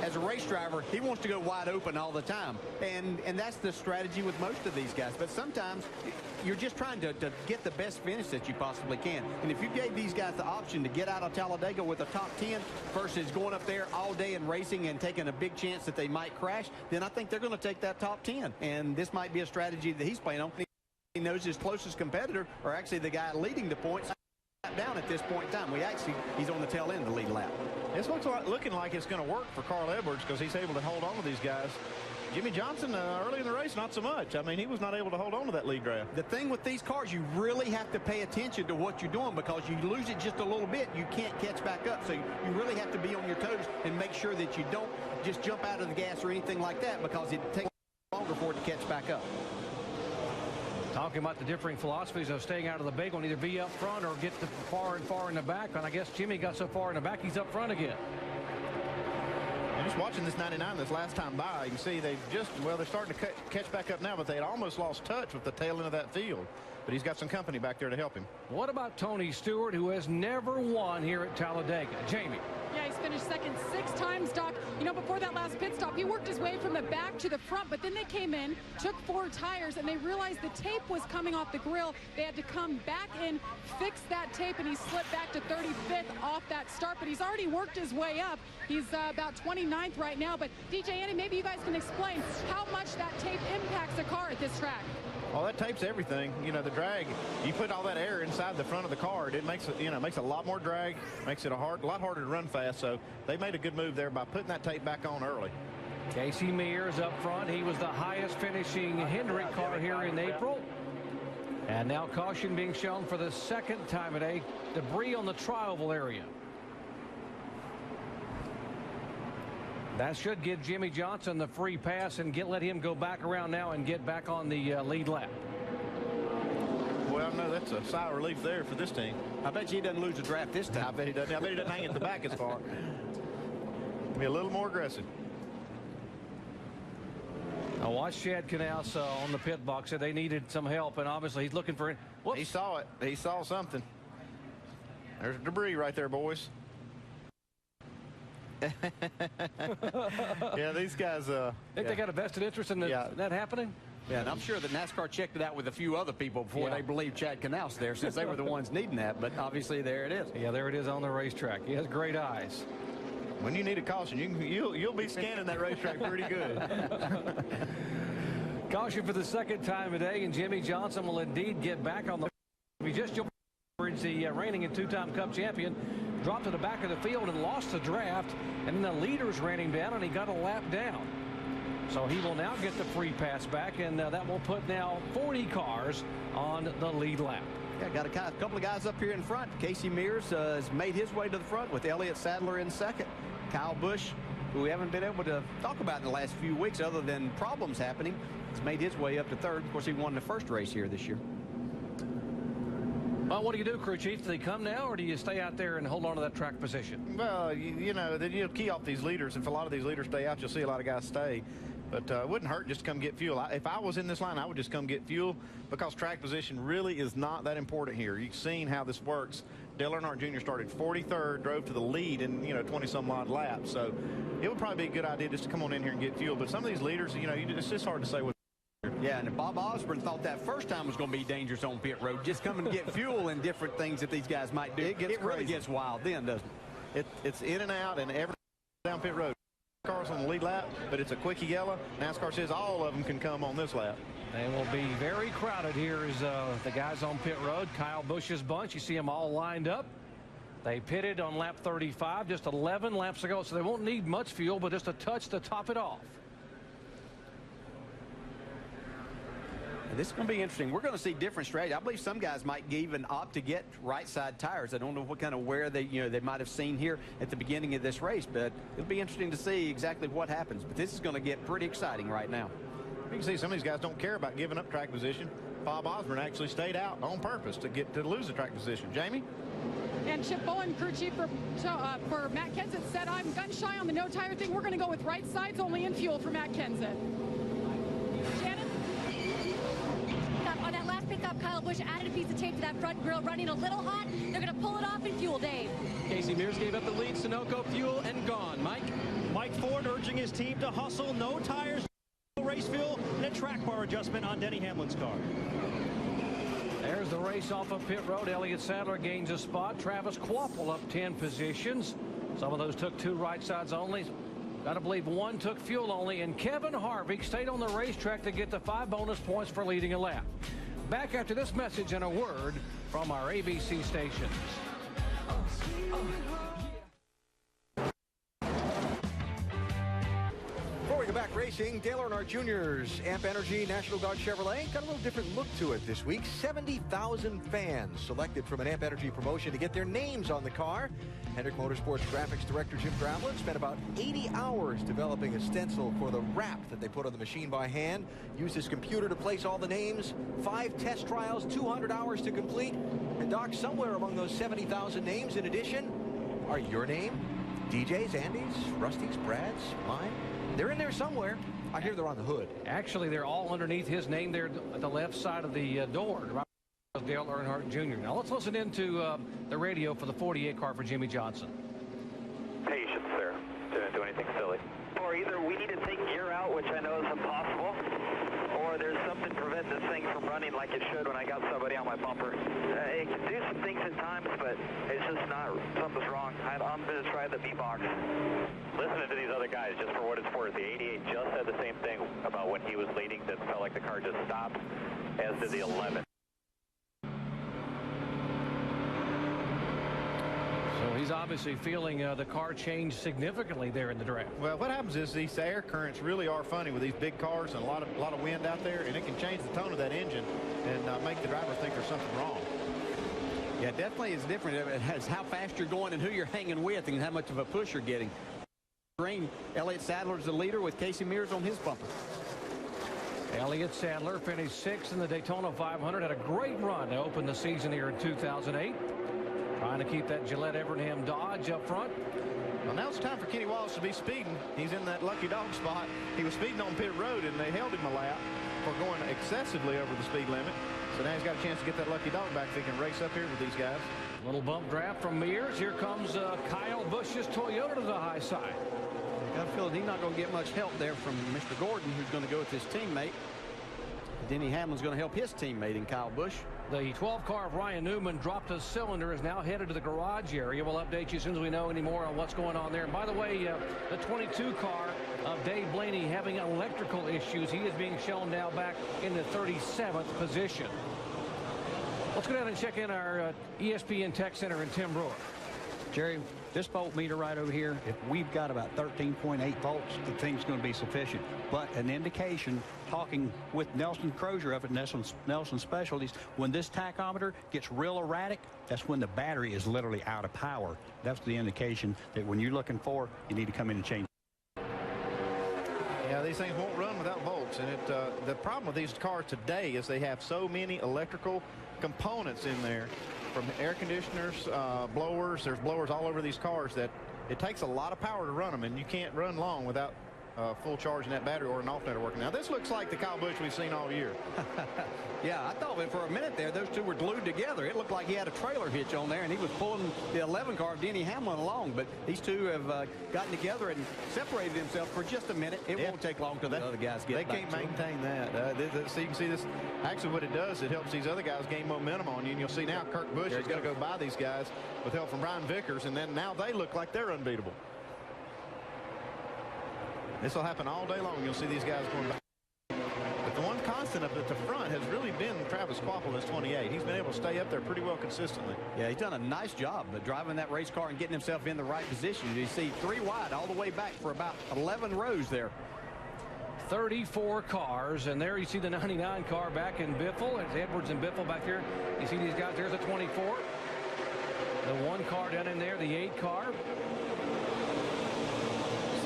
as a race driver, he wants to go wide open all the time, and that's the strategy with most of these guys. But sometimes you're just trying to get the best finish that you possibly can. And if you gave these guys the option to get out of Talladega with a top 10 versus going up there all day and racing and taking a big chance that they might crash, then I think they're going to take that top 10. And this might be a strategy that he's playing on. He knows his closest competitor, or actually the guy leading the points, down at this point in time. He's on the tail end of the lead lap. It's looking like it's going to work for Carl Edwards because he's able to hold on to these guys. Jimmie Johnson, early in the race, not so much. I mean, he was not able to hold on to that lead draft. The thing with these cars, you really have to pay attention to what you're doing, because you lose it just a little bit, you can't catch back up. So you really have to be on your toes and make sure that you don't just jump out of the gas or anything like that, because it takes longer for it to catch back up. Talking about the differing philosophies of staying out of the big one, either be up front or get far and far in the back. And I guess Jimmy got so far in the back, he's up front again. And just watching this 99 this last time by, you can see they're starting to catch back up now, but they had almost lost touch with the tail end of that field. But he's got some company back there to help him. What about Tony Stewart, who has never won here at Talladega? Jamie. Yeah, he's finished second 6 times, Doc. You know, before that last pit stop, he worked his way from the back to the front, but then they came in, took 4 tires, and they realized the tape was coming off the grill. They had to come back in, fix that tape, and he slipped back to 35th off that start, but he's already worked his way up. He's about 29th right now, but DJ Andy, maybe you guys can explain how much that tape impacts a car at this track. Well, that tape's everything. You know, the drag, you put all that air inside the front of the car, it makes it, makes a lot more drag, makes it a lot harder to run fast. So they made a good move there by putting that tape back on early. Casey Mears up front. He was the highest finishing Hendrick car here in April. And now caution being shown for the second time today. Debris on the tri-oval area. That should give Jimmy Johnson the free pass and let him go back around now and get back on the lead lap. Well, no, that's a sigh of relief there for this team. I bet you he doesn't lose the draft this time. I bet he doesn't. I bet he doesn't hang at the back as far. Be a little more aggressive. I watched Chad Knaus on the pit box. Said they needed some help, and obviously he's looking for it. He saw it. He saw something. There's debris right there, boys. Yeah, these guys. Think they got a vested interest in that happening? Yeah, and I'm sure that NASCAR checked it out with a few other people before they believed Chad Knaus there, since they were the ones needing that. But obviously, there it is. Yeah, there it is on the racetrack. He has great eyes. When you need a caution, you'll be scanning that racetrack pretty good. Caution for the second time today, and Jimmy Johnson will indeed get back on the. We just jumped the reigning and 2-time Cup champion. Dropped to the back of the field and lost the draft, and then the leaders ran him down and he got a lap down. So he will now get the free pass back, and that will put now 40 cars on the lead lap. Yeah, got a couple of guys up here in front. Casey Mears has made his way to the front with Elliott Sadler in second. Kyle Busch, who we haven't been able to talk about in the last few weeks other than problems happening, has made his way up to third. Of course, he won the first race here this year. Well, what do you do, crew chief? Do they come now, or do you stay out there and hold on to that track position? Well, you know, then you'll key off these leaders. If a lot of these leaders stay out, you'll see a lot of guys stay. But it wouldn't hurt just to come get fuel. If I was in this line, I would just come get fuel, because track position really is not that important here. You've seen how this works. Dale Earnhardt Jr. started 43rd, drove to the lead in 20-some odd laps. So it would probably be a good idea just to come on in here and get fuel. But some of these leaders, it's just hard to say what. Yeah, and Bob Osborne thought that first time was going to be dangerous on pit road. Just come and get fuel and different things that these guys might do. It really gets wild then, doesn't it? It's in and out and every down pit road. Cars on the lead lap, but it's a quickie yellow. NASCAR says all of them can come on this lap. They will be very crowded here as the guys on pit road. Kyle Busch's bunch, you see them all lined up. They pitted on lap 35 just 11 laps ago, so they won't need much fuel, but just a touch to top it off. This is going to be interesting. We're going to see different strategies. I believe some guys might even opt to get right side tires. I don't know what kind of wear they might have seen here at the beginning of this race, but it'll be interesting to see exactly what happens. But this is going to get pretty exciting right now. You can see some of these guys don't care about giving up track position. Bob Osborne actually stayed out on purpose to lose the track position. Jamie? And Chip Bowen, crew chief for Matt Kenseth, said, I'm gun shy on the no tire thing. We're going to go with right sides only in fuel for Matt Kenseth. Shannon? On that last pickup, Kyle Busch added a piece of tape to that front grille, running a little hot. They're going to pull it off in fuel, Dave. Casey Mears gave up the lead. Sunoco fuel and gone. Mike Ford urging his team to hustle. No tires, no race fuel, and a track bar adjustment on Denny Hamlin's car. There's the race off of pit road. Elliott Sadler gains a spot. Travis Kvapil up 10 positions. Some of those took 2 right sides only. Got to believe 1 took fuel only, and Kevin Harvick stayed on the racetrack to get the 5 bonus points for leading a lap. Back after this message and a word from our ABC stations. Before we go back racing. Dale Earnhardt Jr.'s Amp Energy National Guard Chevrolet got a little different look to it this week. 70,000 fans selected from an Amp Energy promotion to get their names on the car. Hendrick Motorsports Graphics Director Jim Gravlin spent about 80 hours developing a stencil for the wrap that they put on the machine by hand. Used his computer to place all the names. 5 test trials, 200 hours to complete. And Doc, somewhere among those 70,000 names in addition are your name, DJ's, Andy's, Rusty's, Brad's, mine. They're in there somewhere. I hear they're on the hood. Actually, they're all underneath his name there at the left side of the door. Dale Earnhardt Jr. Now let's listen into the radio for the 48 car for Jimmie Johnson. Patience, sir. Didn't do anything silly. Or either we need to take gear out, which I know is impossible, or there's something to prevent this thing from running like it should when I got somebody on my bumper. It can do some things at times, but it's just not, something's wrong. I'm going to try the B-box. Listening to these other guys, just for what it's worth, the 88 just said the same thing about when he was leading, that felt like the car just stopped, as did the 11. He's obviously feeling the car change significantly there in the draft. Well, what happens is these air currents really are funny with these big cars and a lot of wind out there, and it can change the tone of that engine and make the driver think there's something wrong. Yeah, definitely it's different. It's how fast you're going and who you're hanging with and how much of a push you're getting. Green, Elliott Sadler's the leader with Casey Mears on his bumper. Elliott Sadler finished 6th in the Daytona 500. Had a great run to open the season here in 2008. Trying to keep that Gillette Evernham Dodge up front. Well, now it's time for Kenny Wallace to be speeding. He's in that lucky dog spot. He was speeding on pit road, and they held him a lap for going excessively over the speed limit. So now he's got a chance to get that lucky dog back so he can race up here with these guys. Little bump draft from Mears. Here comes Kyle Busch's Toyota to the high side. I got a feeling he's not going to get much help there from Mr. Gordon, who's going to go with his teammate. Denny Hamlin's going to help his teammate in Kyle Busch. The 12 car of Ryan Newman dropped a cylinder, is now headed to the garage area. We'll update you as soon as we know any more on what's going on there. And by the way, the 22 car of Dave Blaney having electrical issues. He is being shown now back in the 37th position. Let's go down and check in our ESPN Tech Center in Tim Brewer. Jerry, this voltmeter right over here, if we've got about 13.8 volts, the thing's going to be sufficient. But an indication, talking with Nelson Crozier up at Nelson Specialties, when this tachometer gets real erratic, that's when the battery is literally out of power. That's the indication that when you're looking for, you need to come in and change. Yeah, these things won't run without volts. And the problem with these cars today is they have so many electrical components in there, from air conditioners, blowers. There's blowers all over these cars that it takes a lot of power to run them, and you can't run long without full charge in that battery or an alternator working. Now, this looks like the Kyle Busch we've seen all year. Yeah, I thought for a minute there, those two were glued together. It looked like he had a trailer hitch on there, and he was pulling the 11 car of Denny Hamlin along. But these two have gotten together and separated themselves for just a minute. It won't take long till the other guys get back. They can't maintain that. So you can see this. Actually, what it does, it helps these other guys gain momentum on you. And you'll see now Kurt Busch is going to go by these guys with help from Brian Vickers, and then now they look like they're unbeatable. This will happen all day long. You'll see these guys going back. But the one constant up at the front has really been Travis Kvapil in his 28. He's been able to stay up there pretty well consistently. Yeah, he's done a nice job of driving that race car and getting himself in the right position. You see 3 wide all the way back for about 11 rows there. 34 cars, and there you see the 99 car back in Biffle. There's Edwards and Biffle back here. You see these guys. There's a 24. The 1 car down in there, the 8 car.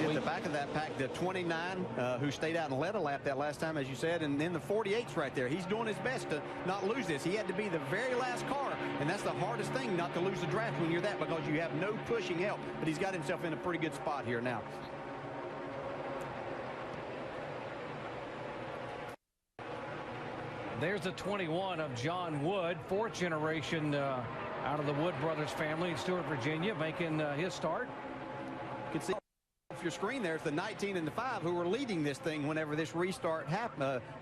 At the back of that pack, the 29 who stayed out and led a lap that last time, as you said, and then the 48's right there. He's doing his best to not lose this. He had to be the very last car, and that's the hardest thing, not to lose the draft when you're that, because you have no pushing help. But he's got himself in a pretty good spot here now. There's the 21 of John Wood, 4th generation out of the Wood brothers family in Stewart, Virginia, making his start. You can see off your screen there's the 19 and the 5 who were leading this thing whenever this restart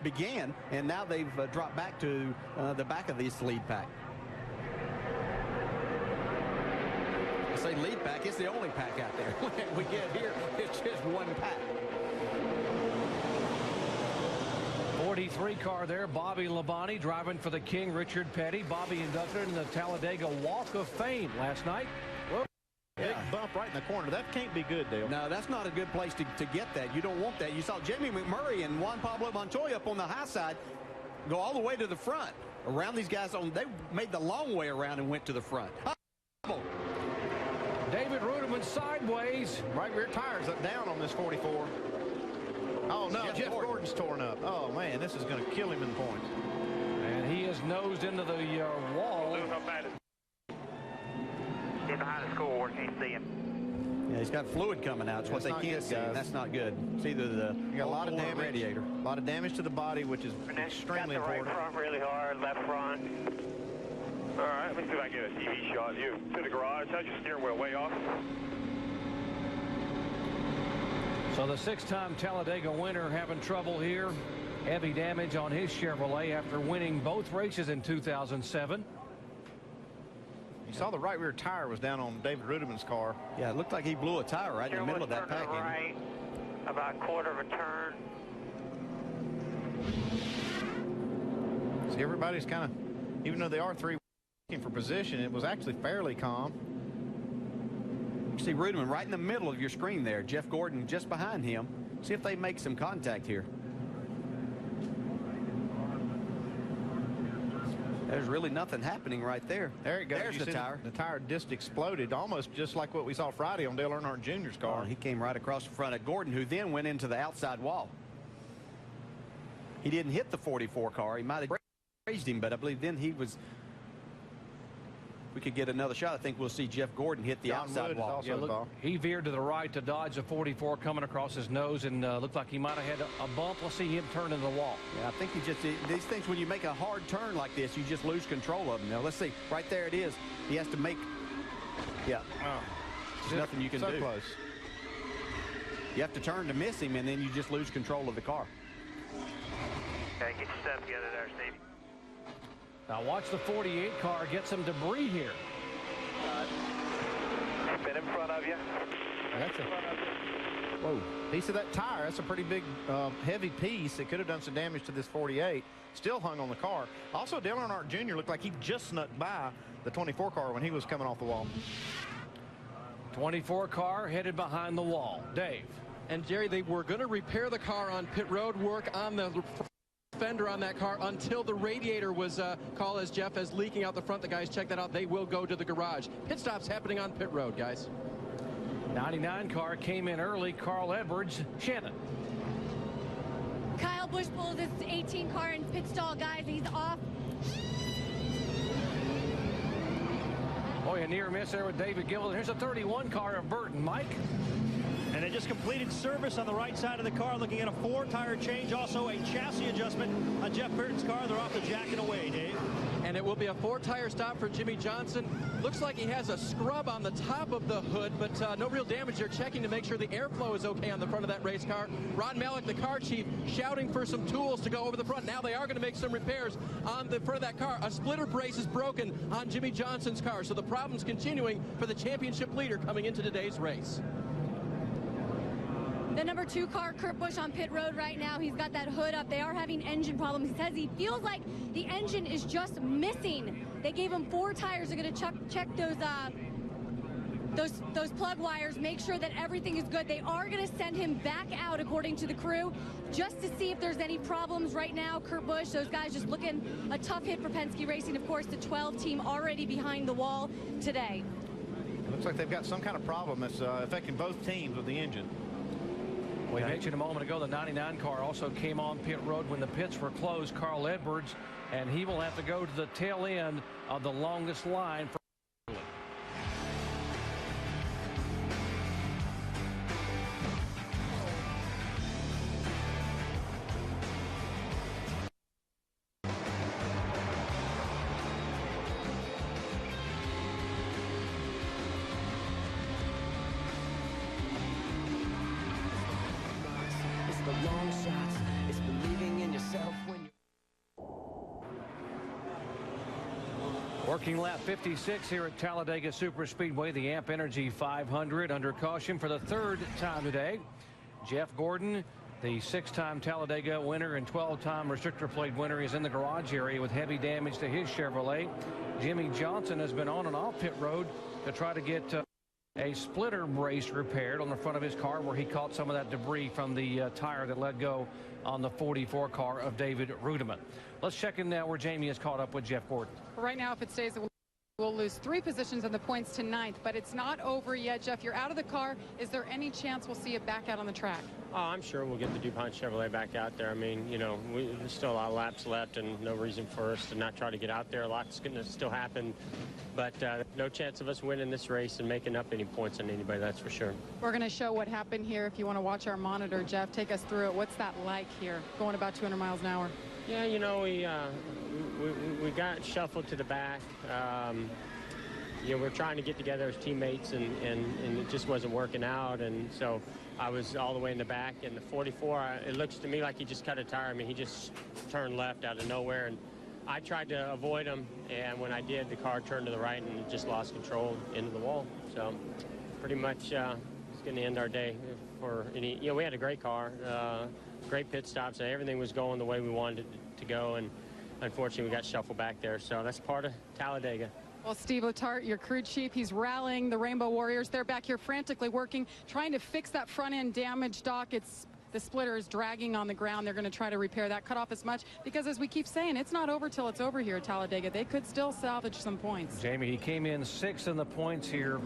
began, and now they've dropped back to the back of this lead pack. I say lead pack, it's the only pack out there. We get here, it's just one pack. 43 car there, Bobby Labonte driving for the King Richard Petty. Bobby inducted in the Talladega Walk of Fame last night. Big bump right in the corner. That can't be good, Dale. No, that's not a good place to get that. You don't want that. You saw Jamie McMurray and Juan Pablo Montoya up on the high side go all the way to the front. Around these guys, they made the long way around and went to the front. David Ruderman sideways. Right rear tires up down on this 44. Oh, no, Jeff Gordon's torn up. Oh, man, this is going to kill him in points. And he is nosed into the wall. Get behind the scoreboard, can't see him. Yeah, he's got fluid coming out. It's what they can't see, and that's not good. It's either the you got a lot of damage, radiator. A lot of damage to the body, which is extremely important. Right front really hard, left front. All right, let me see if I can get a TV shot of you to the garage. How's your steering wheel way off? So the 6-time Talladega winner having trouble here. Heavy damage on his Chevrolet after winning both races in 2007. You saw the right rear tire was down on David Ruderman's car. Yeah, it looked like he blew a tire right in the middle of that pack. Right, about a quarter of a turn. See, everybody's kind of, even though they are three looking for position, it was actually fairly calm. You see Ruderman right in the middle of your screen there. Jeff Gordon just behind him. See if they make some contact here. There's really nothing happening right there. There it goes. There's the tire. The tire just exploded, almost just like what we saw Friday on Dale Earnhardt Jr.'s car. He came right across the front of Gordon, who then went into the outside wall. He didn't hit the 44 car. He might have grazed him, but I believe then he was. We could get another shot. I think we'll see Jeff Gordon hit the outside wall. Yeah, look, he veered to the right to dodge the 44 coming across his nose, and looked like he might have had a bump. Let's see him turn into the wall. Yeah, I think he just, these things, when you make a hard turn like this, you just lose control of them. Now, let's see. Right there it is. He has to make, yeah. There's nothing you can do. So close. You have to turn to miss him, and then you just lose control of the car. Okay, get your stuff together there, Steve. Now watch the 48 car get some debris here. Been in front of you. That's a whoa piece of that tire. That's a pretty big, heavy piece. It could have done some damage to this 48. Still hung on the car. Also, Dale Earnhardt Jr. looked like he just snuck by the 24 car when he was coming off the wall. 24 car headed behind the wall. Dave. And Jerry, they were going to repair the car on pit road, work on the fender on that car until the radiator was called as Jeff is leaking out the front. The guys check that out. They will go to the garage. Pit stop's happening on pit road, guys. 99 car came in early. Carl Edwards. Shannon. Kyle Busch pulls his 18 car in pit stall, guys. He's off. Boy, a near miss there with David Gilliland. Here's a 31 car of Burton. Mike. And they just completed service on the right side of the car, looking at a 4-tire change, also a chassis adjustment on Jeff Burton's car. They're off the jack and away, Dave. And it will be a 4-tire stop for Jimmie Johnson. Looks like he has a scrub on the top of the hood, but no real damage. They're checking to make sure the airflow is okay on the front of that race car. Ron Malik, the car chief, shouting for some tools to go over the front. Now they are going to make some repairs on the front of that car. A splitter brace is broken on Jimmie Johnson's car, so the problem's continuing for the championship leader coming into today's race. The number 2 car, Kurt Busch, on pit road right now. He's got that hood up. They are having engine problems. He says he feels like the engine is just missing. They gave him 4 tires. They're going to check those plug wires, make sure that everything is good. They are going to send him back out, according to the crew, just to see if there's any problems right now. Kurt Busch, those guys just looking a tough hit for Penske Racing. Of course, the 12 team already behind the wall today. It looks like they've got some kind of problem that's affecting both teams with the engine. We mentioned a moment ago the 99 car also came on pit road when the pits were closed. Carl Edwards, and he will have to go to the tail end of the longest line for working lap 56 here at Talladega Superspeedway, the Amp Energy 500 under caution for the 3rd time today. Jeff Gordon, the 6-time Talladega winner and 12-time restrictor plate winner, is in the garage area with heavy damage to his Chevrolet. Jimmie Johnson has been on and off pit road to try to get a splitter brace repaired on the front of his car where he caught some of that debris from the tire that let go on the 44 car of David Rudiman. Let's check in now where Jamie is caught up with Jeff Gordon. Right now, if it stays, we'll lose 3 positions in the points to 9th, but it's not over yet. Jeff, you're out of the car. Is there any chance we'll see it back out on the track? Oh, I'm sure we'll get the DuPont Chevrolet back out there. I mean, you know, there's still a lot of laps left and no reason for us to not try to get out there. A lot's going to still happen, but no chance of us winning this race and making up any points on anybody, that's for sure. We're going to show what happened here. If you want to watch our monitor, Jeff, take us through it. What's that like here, going about 200 miles an hour? Yeah, you know, we got shuffled to the back. You know, we're trying to get together as teammates, and it just wasn't working out, and so I was all the way in the back. And the 44, it looks to me like he just cut a tire. I mean, he just turned left out of nowhere, and I tried to avoid him, and when I did, the car turned to the right and just lost control into the wall. So pretty much it's going to end our day for any, you know, we had a great car, great pit stops, and everything was going the way we wanted it to go, and unfortunately we got shuffled back there. So that's part of Talladega. Well, Steve Letarte, your crew chief, he's rallying the Rainbow Warriors. They're back here frantically working, trying to fix that front end damage, Doc. The splitter is dragging on the ground. They're going to try to repair that, cut off as much, because as we keep saying, it's not over till it's over here at Talladega. They could still salvage some points. Jamie, he came in 6th in the points here,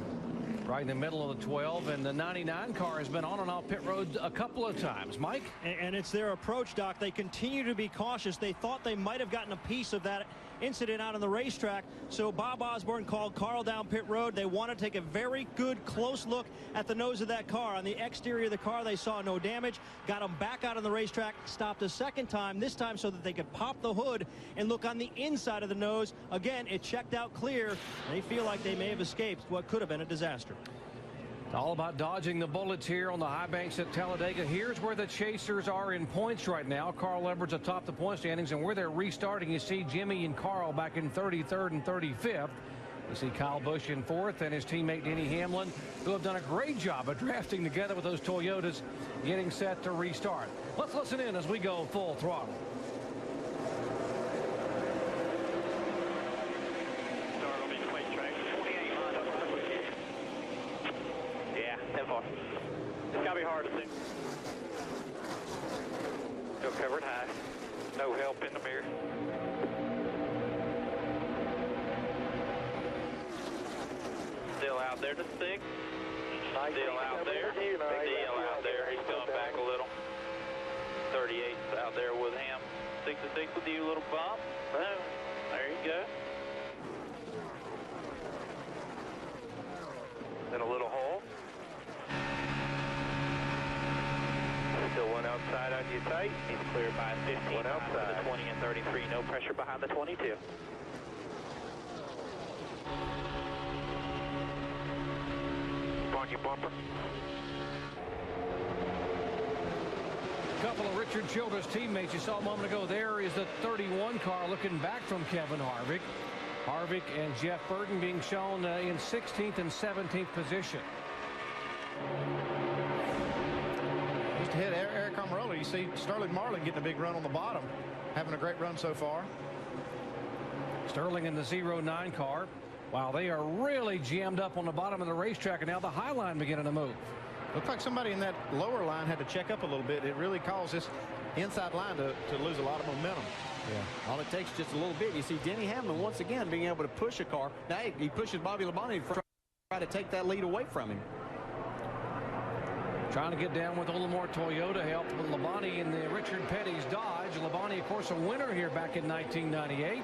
right in the middle of the 12, and the 99 car has been on and off pit road a couple of times. Mike? And it's their approach, Doc. They continue to be cautious. They thought they might have gotten a piece of that incident out on the racetrack, so Bob Osborne called Carl down pit road. They want to take a very good close look at the nose of that car. On the exterior of the car, they saw no damage, got them back out on the racetrack, stopped a second time, this time so that they could pop the hood and look on the inside of the nose. Again, it checked out clear. They feel like they may have escaped what could have been a disaster. All about dodging the bullets here on the high banks at Talladega. Here's where the chasers are in points right now. Carl Edwards atop the point standings, and where they're restarting, you see Jimmy and Carl back in 33rd and 35th. You see Kyle Busch in 4th and his teammate Denny Hamlin, who have done a great job of drafting together with those Toyotas, getting set to restart. Let's listen in as we go full throttle. It's got to be hard to see. Still covered high. No help in the mirror. Still out there to 6. Still out there. Still out there. He's coming back a little. 38's out there with him. 6 to 6 with you, little bump. Boom. There you go. Then a little hole. Still one outside on you tight. He's cleared by 15. One outside. The 20 and 33. No pressure behind the 22. On your bumper. A couple of Richard Childress teammates you saw a moment ago. There is the 31 car looking back from Kevin Harvick. Harvick and Jeff Burton being shown in 16th and 17th position. Just ahead Eric Almirola, you see Sterling Marlin getting a big run on the bottom, having a great run so far. Sterling in the 09 car. Wow, they are really jammed up on the bottom of the racetrack, and now the high line beginning to move. Looks like somebody in that lower line had to check up a little bit. It really caused this inside line to lose a lot of momentum. Yeah, all it takes is just a little bit. You see Denny Hamlin once again being able to push a car. Now he pushes Bobby Labonte to try to take that lead away from him. Trying to get down with a little more Toyota help with Labonte in the Richard Petty's Dodge. Labonte, of course, a winner here back in 1998.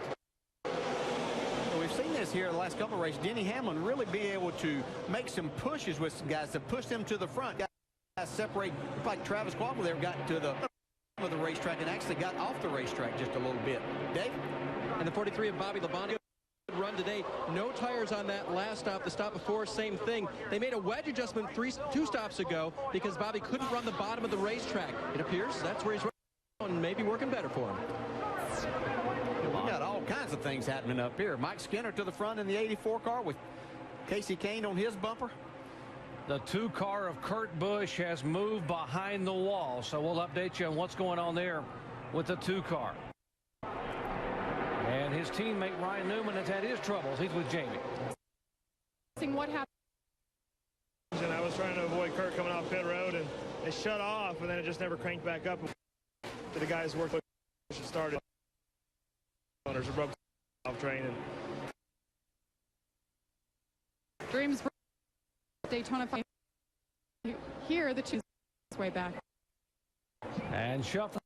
We've seen this here in the last couple of races. Denny Hamlin really be able to make some pushes with some guys to push them to the front. Guys separate, like Travis Quaglia there got to the of the racetrack and actually got off the racetrack just a little bit. Dave? And the 43 of Bobby Labonte run today. No tires on that last stop. The stop before, same thing. They made a wedge adjustment 2 stops ago because Bobby couldn't run the bottom of the racetrack. It appears that's where he's running, maybe working better for him. We got all kinds of things happening up here. Mike Skinner to the front in the 84 car with Casey Kane on his bumper. The 2 car of Kurt Busch has moved behind the wall, so we'll update you on what's going on there with the 2 car. And his teammate Ryan Newman has had his troubles. He's with Jamie. What happened was trying to avoid Kurt coming off pit road, and it shut off, and then it just never cranked back up. The guys worked started. Owners broke off train and Dreams Daytona 5. Here, the two way back. And Shuffle